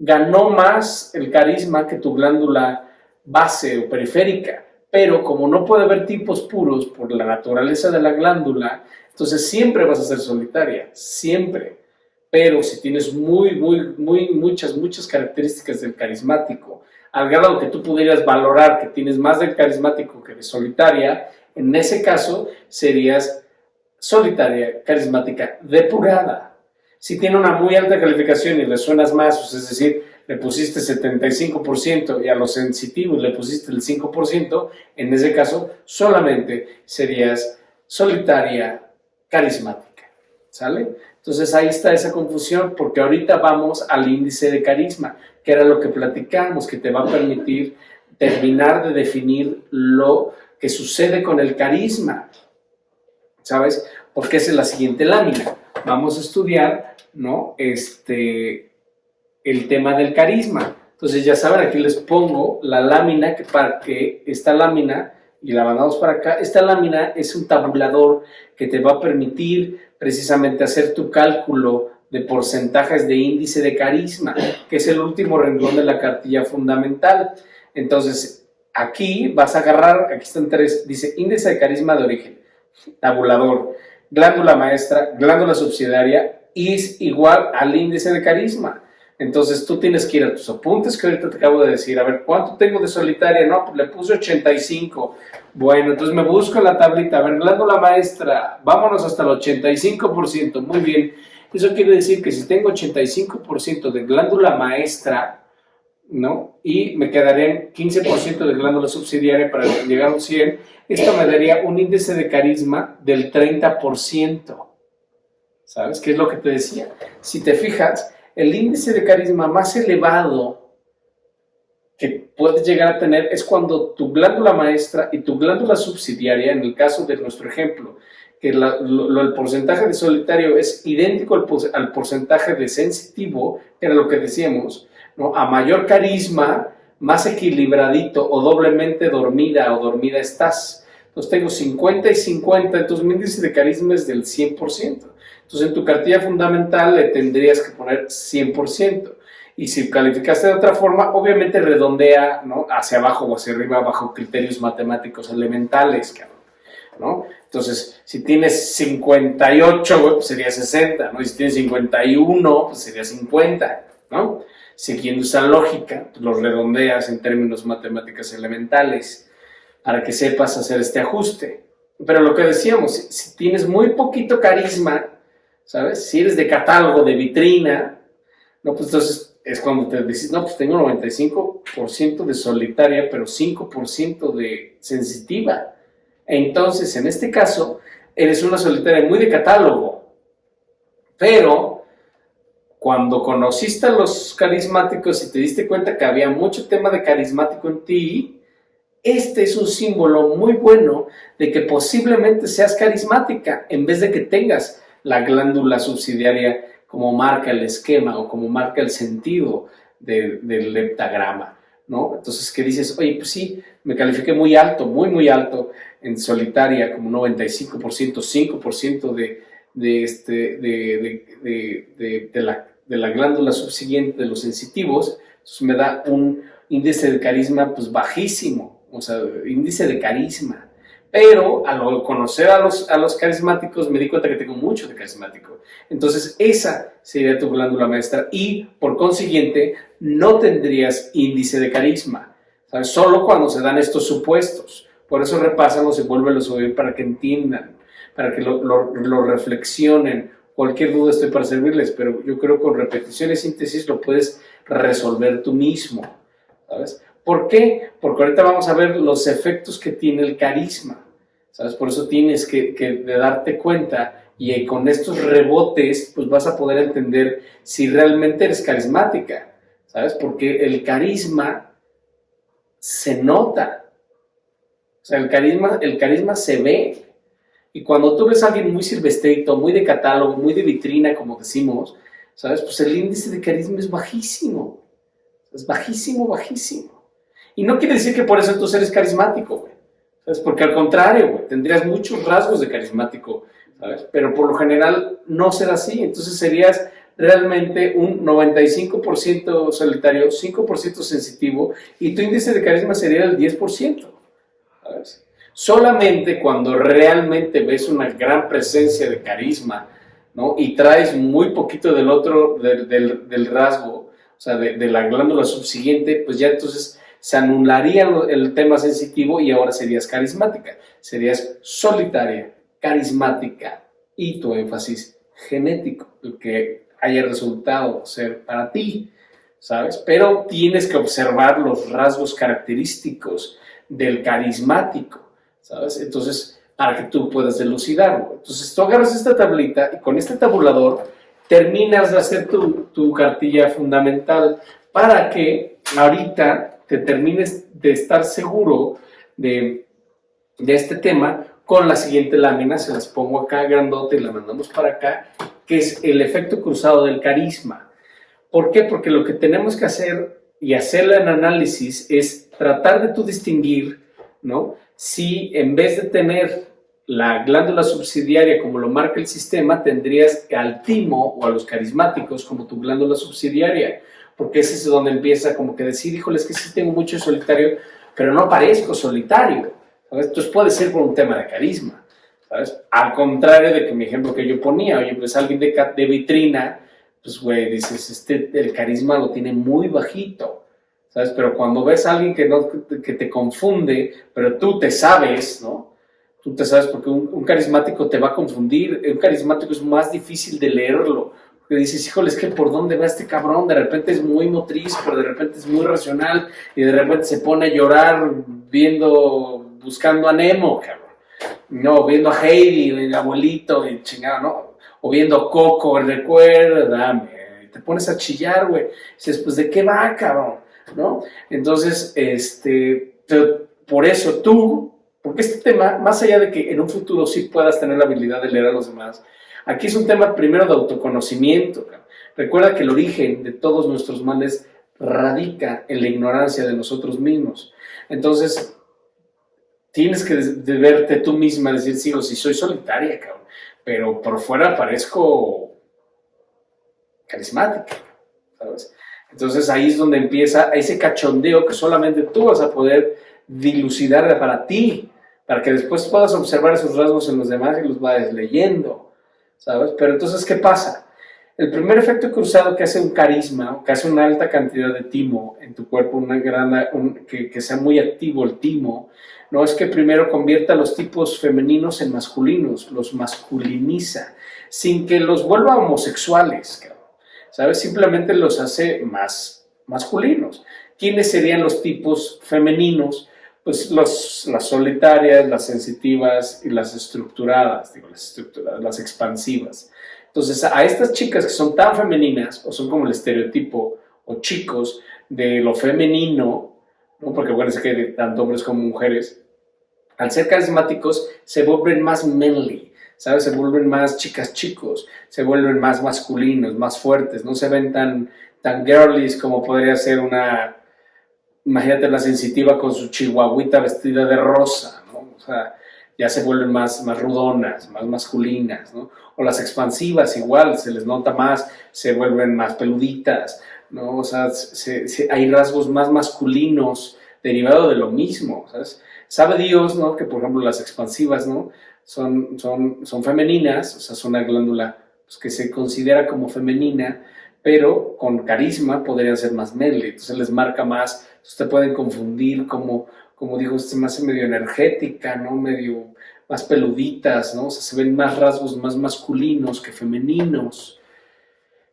ganó más el carisma que tu glándula base o periférica. Pero como no puede haber tipos puros por la naturaleza de la glándula, entonces siempre vas a ser solitaria, siempre. Pero si tienes muchas características del carismático, al grado que tú pudieras valorar que tienes más del carismático que de solitaria, en ese caso serías solitaria, carismática, depurada. Si tiene una muy alta calificación y resuenas más, es decir, le pusiste 75% y a los sensitivos le pusiste el 5%, en ese caso solamente serías solitaria, carismática, ¿sale? Entonces ahí está esa confusión, porque ahorita vamos al índice de carisma, que era lo que platicamos, que te va a permitir terminar de definir lo que sucede con el carisma, ¿sabes? Porque esa es la siguiente lámina. Vamos a estudiar, ¿no? El tema del carisma. Entonces ya saben, aquí les pongo la lámina, para que esta lámina, y la mandamos para acá, esta lámina es un tabulador que te va a permitir precisamente hacer tu cálculo de porcentajes de índice de carisma, que es el último renglón de la cartilla fundamental. Entonces, aquí vas a agarrar, aquí están 3, dice índice de carisma de origen, tabulador, glándula maestra, glándula subsidiaria, es igual al índice de carisma. Entonces tú tienes que ir a tus apuntes que ahorita te acabo de decir, a ver, ¿cuánto tengo de solitaria? No, pues le puse 85. Bueno, entonces me busco en la tablita, a ver, glándula maestra, vámonos hasta el 85%, muy bien. Eso quiere decir que si tengo 85% de glándula maestra, ¿no? Y me quedarían 15% de glándula subsidiaria para llegar a un 100, esto me daría un índice de carisma del 30%. ¿Sabes? ¿Qué es lo que te decía? Si te fijas, el índice de carisma más elevado que puedes llegar a tener es cuando tu glándula maestra y tu glándula subsidiaria, en el caso de nuestro ejemplo, que el porcentaje de solitario es idéntico al porcentaje de sensitivo, que era lo que decíamos, ¿no? A mayor carisma, más equilibradito o doblemente dormida o dormida estás. Entonces tengo 50 y 50, entonces mi índice de carisma es del 100%. Entonces en tu cartilla fundamental le tendrías que poner 100%. Y si calificaste de otra forma, obviamente redondea, ¿no? Hacia abajo o hacia arriba bajo criterios matemáticos elementales, ¿no? Entonces, si tienes 58, pues sería 60, ¿no? Y si tienes 51, pues sería 50, ¿no? Siguiendo esa lógica, pues los redondeas en términos matemáticos elementales para que sepas hacer este ajuste. Pero lo que decíamos, si tienes muy poquito carisma, ¿sabes? Si eres de catálogo, de vitrina, no, pues entonces es cuando te dices, no, pues tengo 95% de solitaria, pero 5% de sensitiva. Entonces, en este caso, eres una solitaria muy de catálogo. Pero, cuando conociste a los carismáticos y te diste cuenta que había mucho tema de carismático en ti, este es un símbolo muy bueno de que posiblemente seas carismática en vez de que tengas la glándula subsidiaria como marca el esquema o como marca el sentido del leptagrama, ¿no? Entonces, ¿qué dices? Oye, pues sí, me califiqué muy alto, muy alto en solitaria, como 95%, 5% de la glándula subsiguiente de los sensitivos, entonces me da un índice de carisma pues bajísimo, o sea, índice de carisma. Pero al conocer a los carismáticos me di cuenta que tengo mucho de carismático. Entonces esa sería tu glándula maestra y por consiguiente no tendrías índice de carisma, ¿sabes? Solo cuando se dan estos supuestos. Por eso repásalos y vuélvelos a oír para que entiendan, para que lo reflexionen. Cualquier duda estoy para servirles, pero yo creo que con repetición y síntesis lo puedes resolver tú mismo, ¿sabes? ¿Por qué? Porque ahorita vamos a ver los efectos que tiene el carisma, ¿sabes? Por eso tienes que darte cuenta y con estos rebotes pues vas a poder entender si realmente eres carismática, ¿sabes? Porque el carisma se nota, o sea, el carisma se ve. Y cuando tú ves a alguien muy silvestrito, muy de catálogo, muy de vitrina, como decimos, ¿sabes? Pues el índice de carisma es bajísimo, es bajísimo. Y no quiere decir que por eso tú eres carismático, güey. ¿Sabes? Porque al contrario, güey, tendrías muchos rasgos de carismático, ¿sabes? Pero por lo general no será así. Entonces serías realmente un 95% solitario, 5% sensitivo y tu índice de carisma sería el 10%, ¿sabes? Solamente cuando realmente ves una gran presencia de carisma, ¿no? Y traes muy poquito del otro, del rasgo, o sea, de la glándula subsiguiente, pues ya entonces se anularía el tema sensitivo y ahora serías carismática. Serías solitaria, carismática y tu énfasis genético, el que haya resultado ser para ti, ¿sabes? Pero tienes que observar los rasgos característicos del carismático, ¿sabes? Entonces, para que tú puedas elucidarlo. Entonces, tú agarras esta tablita y con este tabulador terminas de hacer tu cartilla fundamental para que ahorita te termines de estar seguro de este tema con la siguiente lámina. Se las pongo acá grandote y la mandamos para acá, que es el efecto cruzado del carisma. ¿Por qué? Porque lo que tenemos que hacer y hacerlo en análisis es tratar de tú distinguir, ¿no? Si en vez de tener la glándula subsidiaria como lo marca el sistema, tendrías al timo o a los carismáticos como tu glándula subsidiaria, porque ese es donde empieza como que decir, híjole, es que sí tengo mucho solitario, pero no parezco solitario, ¿sabes? Entonces puede ser por un tema de carisma, ¿sabes? Al contrario de que mi ejemplo que yo ponía, oye, pues alguien de vitrina, pues, güey, dices, el carisma lo tiene muy bajito, ¿sabes? Pero cuando ves a alguien que te confunde, pero tú te sabes, ¿no? Tú te sabes porque un carismático te va a confundir, un carismático es más difícil de leerlo, porque dices, híjole, es que por dónde va este cabrón, de repente es muy motriz, pero de repente es muy racional, y de repente se pone a llorar buscando a Nemo, cabrón. No, viendo a Heidi, el abuelito, y chingado, ¿no? O viendo Coco, recuérdame, te pones a chillar, güey. Dices, pues, ¿de qué va, cabrón? ¿No? Entonces, por eso porque este tema, más allá de que en un futuro sí puedas tener la habilidad de leer a los demás, aquí es un tema primero de autoconocimiento, cabrón. Recuerda que el origen de todos nuestros males radica en la ignorancia de nosotros mismos. Entonces, tienes que de verte tú misma, decir, sí, o si soy solitaria, cabrón, pero por fuera parezco carismática, ¿sabes? Entonces ahí es donde empieza ese cachondeo que solamente tú vas a poder dilucidar para ti, para que después puedas observar esos rasgos en los demás y los vayas leyendo, ¿sabes? Pero entonces, ¿qué pasa? El primer efecto cruzado que hace un carisma, que hace una alta cantidad de timo en tu cuerpo, que sea muy activo el timo, no es que primero convierta a los tipos femeninos en masculinos, los masculiniza, sin que los vuelva homosexuales, ¿sabes? Simplemente los hace más masculinos. ¿Quiénes serían los tipos femeninos? Pues las solitarias, las sensitivas y las estructuradas, las expansivas. Entonces, a estas chicas que son tan femeninas, o son como el estereotipo, o chicos de lo femenino, ¿no? Porque acuérdense que tanto hombres como mujeres, al ser carismáticos, se vuelven más manly, ¿sabes? Se vuelven más chicos, se vuelven más masculinos, más fuertes, no se ven tan girlies como podría ser imagínate la sensitiva con su chihuahuita vestida de rosa, ¿no? O sea, ya se vuelven más rudonas, más masculinas, ¿no? O las expansivas igual, se les nota más, se vuelven más peluditas, ¿no? O sea, hay rasgos más masculinos derivados de lo mismo, ¿sabes? Sabe Dios, ¿no? Que por ejemplo las expansivas, ¿no? Son femeninas, o sea, son una glándula pues, que se considera como femenina, pero con carisma podrían ser más manly, entonces les marca más, entonces te pueden confundir como digo, se me hace medio energética, ¿no? Medio más peluditas, ¿no? O sea, se ven más rasgos más masculinos que femeninos.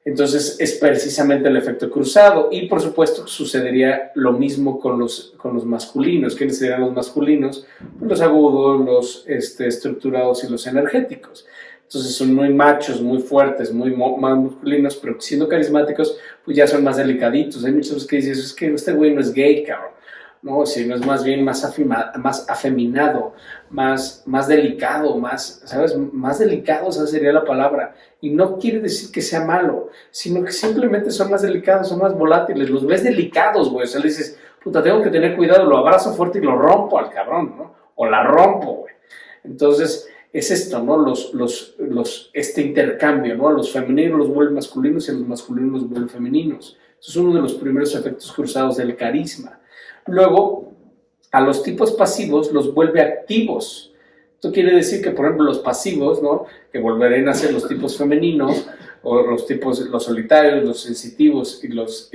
Entonces es precisamente el efecto cruzado y por supuesto sucedería lo mismo con los masculinos. ¿Quiénes serían los masculinos? Los agudos, los estructurados y los energéticos. Entonces son muy machos, muy fuertes, más masculinos, pero siendo carismáticos, pues ya son más delicaditos. Hay muchos que dicen, es que este güey no es gay, cabrón. No, sino es más bien más afeminado, más delicado, ¿sabes? Más delicado, esa sería la palabra. Y no quiere decir que sea malo, sino que simplemente son más delicados, son más volátiles. Los ves delicados, güey. O sea, le dices, puta, tengo que tener cuidado, lo abrazo fuerte y lo rompo al cabrón, ¿no? O la rompo, güey. Entonces, es esto, ¿no? Este intercambio, ¿no? A los femeninos los vuelven masculinos y a los masculinos los vuelven femeninos. Eso es uno de los primeros efectos cruzados del carisma. Luego, a los tipos pasivos los vuelve activos. Esto quiere decir que, por ejemplo, los pasivos, ¿no? Que volverían a ser los tipos femeninos, o los solitarios, los sensitivos y los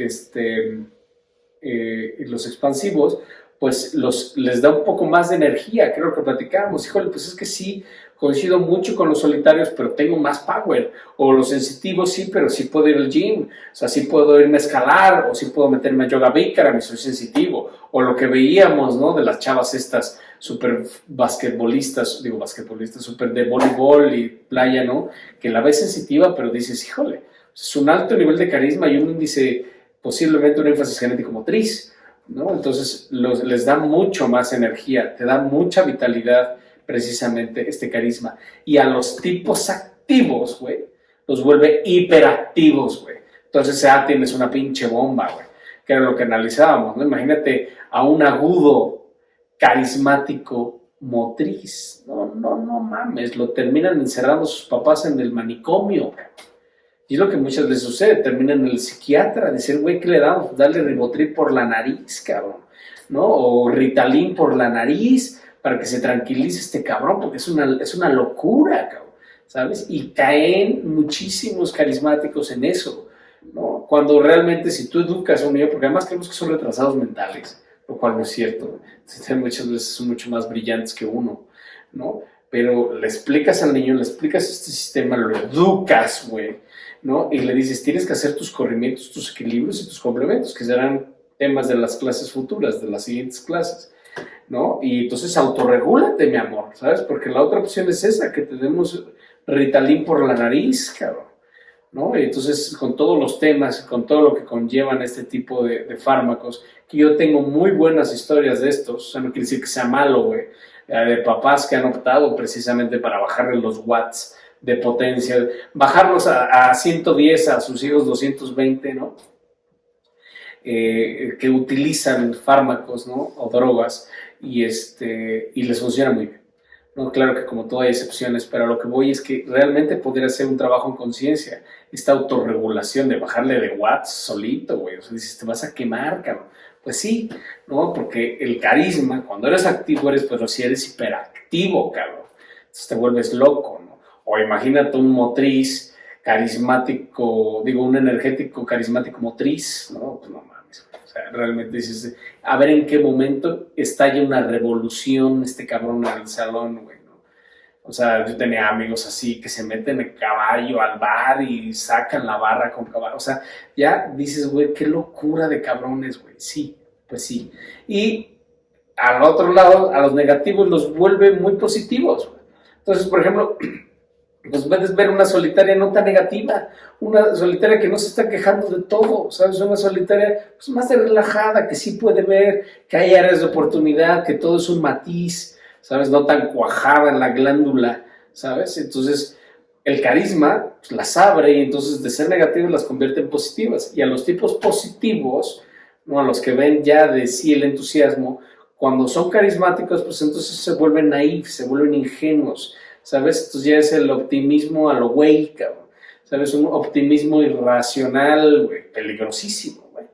expansivos, pues les da un poco más de energía, creo que platicábamos. Híjole, pues es que sí, coincido mucho con los solitarios, pero tengo más power. O los sensitivos sí, pero sí puedo ir al gym. O sea, sí puedo irme a escalar, o sí puedo meterme a yoga bikram, soy sensitivo. O lo que veíamos, ¿no? De las chavas estas súper basquetbolistas, súper de voleibol y playa, ¿no? Que la ves sensitiva, pero dices, híjole, es un alto nivel de carisma y un índice, posiblemente un énfasis genético motriz, ¿no? Entonces les da mucho más energía, te da mucha vitalidad, precisamente este carisma. Y a los tipos activos, güey, los vuelve hiperactivos, güey. Entonces ya tienes una pinche bomba, güey, que era lo que analizábamos, ¿no? Imagínate a un agudo carismático motriz. No mames, lo terminan encerrando sus papás en el manicomio, güey. Y es lo que muchas veces sucede, terminan en el psiquiatra, decir, güey, ¿qué le damos? Darle Rivotril por la nariz, cabrón, ¿no? O Ritalin por la nariz, para que se tranquilice este cabrón, porque es una locura, cabrón. ¿sabes? Y caen muchísimos carismáticos en eso, ¿no? Cuando realmente si tú educas a un niño, porque además creemos que son retrasados mentales, lo cual no es cierto, muchas veces son mucho más brillantes que uno, ¿no? Pero le explicas al niño, le explicas este sistema, lo educas, güey, ¿no? Y le dices, tienes que hacer tus corrimientos, tus equilibrios y tus complementos, que serán temas de las clases futuras, de las siguientes clases, ¿no? Y entonces autorregúlate, mi amor, ¿sabes? Porque la otra opción es esa, que te demos Ritalin por la nariz, cabrón, ¿no? Y entonces, con todos los temas, con todo lo que conllevan este tipo de fármacos, que yo tengo muy buenas historias de estos, o sea, no quiere decir que sea malo, güey, de papás que han optado precisamente para bajarle los watts de potencia, bajarlos a 110, a sus hijos 220, ¿no? Que utilizan fármacos, ¿no? O drogas y les funciona muy bien. No, claro que como todo hay excepciones, pero a lo que voy es que realmente podría ser un trabajo en conciencia, esta autorregulación de bajarle de watts solito, güey. O sea, dices, te vas a quemar, cabrón. Pues sí, ¿no? Porque el carisma, cuando eres activo, pero si eres hiperactivo, cabrón. Entonces te vuelves loco, ¿no? O imagínate un motriz carismático, digo, un energético carismático motriz, ¿no? Pues no mames. O sea, realmente dices, a ver en qué momento estalla una revolución este cabrón en el salón, güey, ¿no? O sea, yo tenía amigos así que se meten el caballo al bar y sacan la barra con caballo. O sea, ya dices, güey, qué locura de cabrones, güey. Sí, pues sí. Y al otro lado, a los negativos los vuelve muy positivos, güey. Entonces, por ejemplo, pues puedes ver una solitaria no tan negativa, una solitaria que no se está quejando de todo, ¿sabes? Una solitaria pues, más relajada, que sí puede ver que hay áreas de oportunidad, que todo es un matiz, ¿sabes? No tan cuajada en la glándula, ¿sabes? Entonces, el carisma pues, las abre y entonces de ser negativas las convierte en positivas. Y a los tipos positivos, ¿no? A los que ven ya de sí el entusiasmo, cuando son carismáticos, pues entonces se vuelven naif, se vuelven ingenuos, ¿sabes? Entonces ya es el optimismo a lo güey, cabrón. ¿Sabes? Un optimismo irracional, güey, peligrosísimo, güey.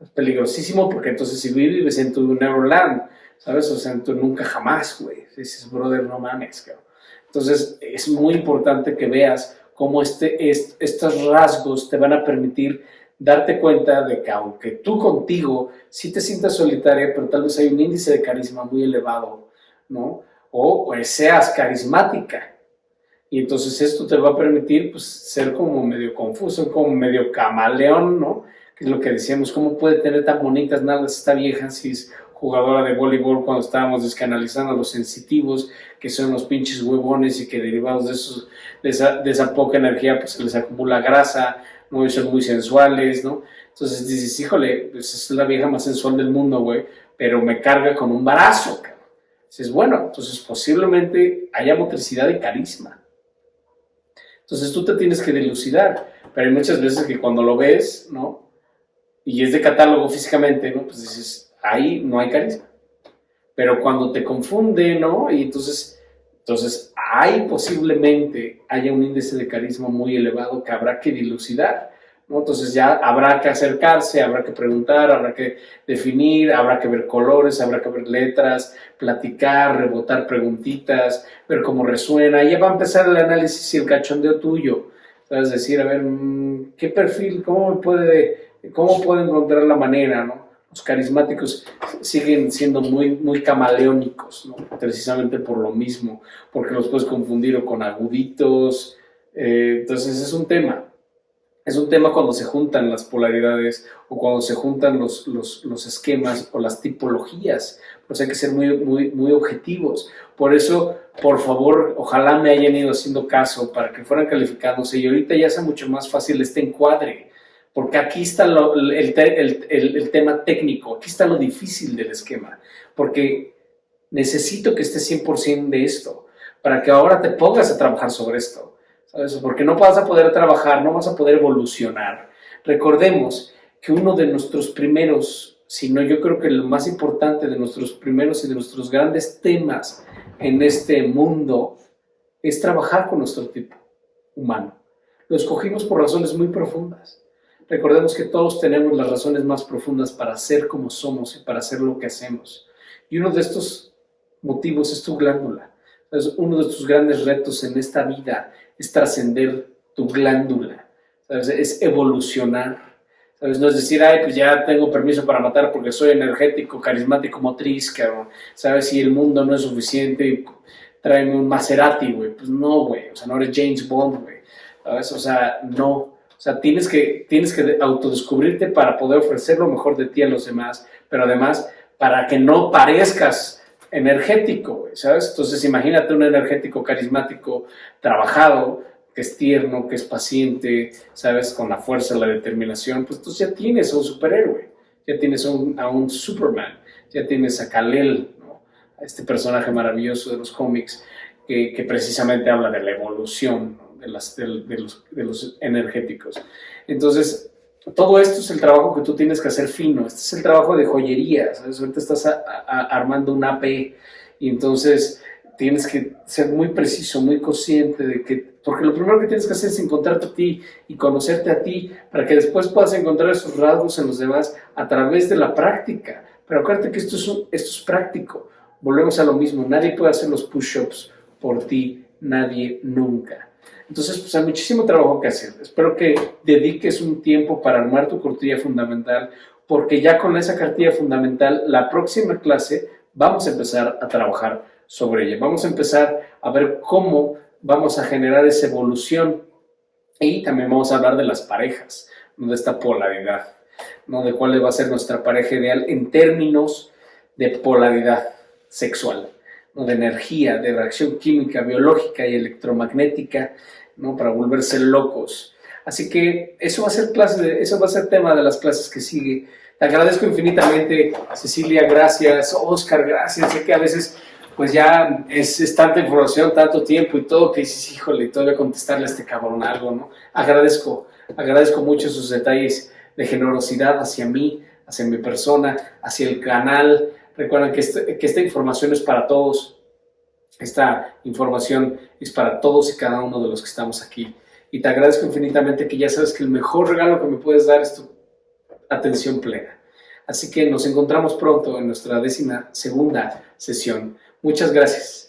Es peligrosísimo porque entonces si vives en tu Neverland, ¿sabes? O sea, en tu nunca jamás, güey. Dices, brother, no mames, cabrón. Entonces es muy importante que veas cómo estos rasgos te van a permitir darte cuenta de que aunque tú contigo sí te sientas solitaria, pero tal vez hay un índice de carisma muy elevado, ¿no? O seas carismática. Y entonces esto te va a permitir pues, ser como medio confuso, como medio camaleón, ¿no? Que es lo que decíamos, ¿cómo puede tener tan bonitas nalgas esta vieja si es jugadora de voleibol cuando estábamos descanalizando a los sensitivos, que son los pinches huevones y que derivados de esa poca energía pues se les acumula grasa, ¿no? Y son muy sensuales, ¿no? Entonces dices, híjole, pues es la vieja más sensual del mundo, güey, pero me carga con un barazo, cabrón. Dices, bueno, entonces posiblemente haya motricidad y carisma. Entonces tú te tienes que dilucidar, pero hay muchas veces que cuando lo ves, ¿no? Y es de catálogo físicamente, ¿no? Pues dices, ahí no hay carisma. Pero cuando te confunde, ¿no? Y entonces ahí posiblemente haya un índice de carisma muy elevado que habrá que dilucidar, ¿no? Entonces ya habrá que acercarse, habrá que preguntar, habrá que definir, habrá que ver colores, habrá que ver letras, platicar, rebotar preguntitas, ver cómo resuena. Y ya va a empezar el análisis y el cachondeo tuyo. ¿Sabes? Decir, a ver, ¿qué perfil? ¿Cómo puedo encontrar la manera, ¿no? Los carismáticos siguen siendo muy, muy camaleónicos, ¿no? Precisamente por lo mismo, porque los puedes confundir con aguditos. Entonces es un tema. Es un tema cuando se juntan las polaridades o cuando se juntan los esquemas o las tipologías. Pues hay que ser muy, muy, muy objetivos. Por eso, por favor, ojalá me hayan ido haciendo caso para que fueran calificándose y ahorita ya sea mucho más fácil este encuadre. Porque aquí está el tema técnico, aquí está lo difícil del esquema. Porque necesito que estés 100% de esto para que ahora te pongas a trabajar sobre esto. ¿Sabes? Porque no vas a poder trabajar, no vas a poder evolucionar. Recordemos que uno de nuestros primeros, si no yo creo que lo más importante de nuestros primeros y de nuestros grandes temas en este mundo es trabajar con nuestro tipo humano. Lo escogimos por razones muy profundas. Recordemos que todos tenemos las razones más profundas para ser como somos y para hacer lo que hacemos. Y uno de estos motivos es tu glándula. Entonces, uno de tus grandes retos en esta vida es trascender tu glándula, ¿sabes? Es evolucionar, ¿sabes? No es decir, ay, pues ya tengo permiso para matar porque soy energético, carismático, motriz, cabrón, ¿sabes? Si el mundo no es suficiente, tráeme un Maserati, güey. Pues no, güey, o sea, no eres James Bond, güey, ¿sabes? O sea, no. O sea, tienes que autodescubrirte para poder ofrecer lo mejor de ti a los demás, pero además para que no parezcas energético, güey, ¿sabes? Entonces imagínate un energético carismático trabajado, que es tierno, que es paciente, ¿sabes? Con la fuerza, la determinación, pues entonces ya tienes a un superhéroe, ya tienes a un Superman, ya tienes a Kal-El, ¿no? A este personaje maravilloso de los cómics que precisamente habla de la evolución, ¿no? de los energéticos. Entonces, todo esto es el trabajo que tú tienes que hacer fino. Este es el trabajo de joyería, ¿sabes? Ahorita estás armando un AP y entonces tienes que ser muy preciso, muy consciente de que, porque lo primero que tienes que hacer es encontrarte a ti y conocerte a ti para que después puedas encontrar esos rasgos en los demás a través de la práctica. Pero acuérdate que esto es práctico. Volvemos a lo mismo. Nadie puede hacer los push-ups por ti, nadie, nunca. Entonces, pues hay muchísimo trabajo que hacer. Espero que dediques un tiempo para armar tu cartilla fundamental, porque ya con esa cartilla fundamental, la próxima clase vamos a empezar a trabajar sobre ella. Vamos a empezar a ver cómo vamos a generar esa evolución y también vamos a hablar de las parejas, de esta polaridad, ¿no? De cuál va a ser nuestra pareja ideal en términos de polaridad sexual, ¿no? De energía, de reacción química, biológica y electromagnética, ¿no? Para volverse locos. Así que eso va a ser tema de las clases que sigue. Te agradezco infinitamente, Cecilia, gracias, Oscar, gracias. Sé que a veces pues ya es tanta información, tanto tiempo y todo que dices, híjole, todavía contestarle a este cabrón algo, ¿no? Agradezco mucho sus detalles de generosidad hacia mí, hacia mi persona, hacia el canal. Recuerden que esta información es para todos. Esta información es para todos y cada uno de los que estamos aquí. Y te agradezco infinitamente, que ya sabes que el mejor regalo que me puedes dar es tu atención plena. Así que nos encontramos pronto en nuestra 12ª sesión. Muchas gracias.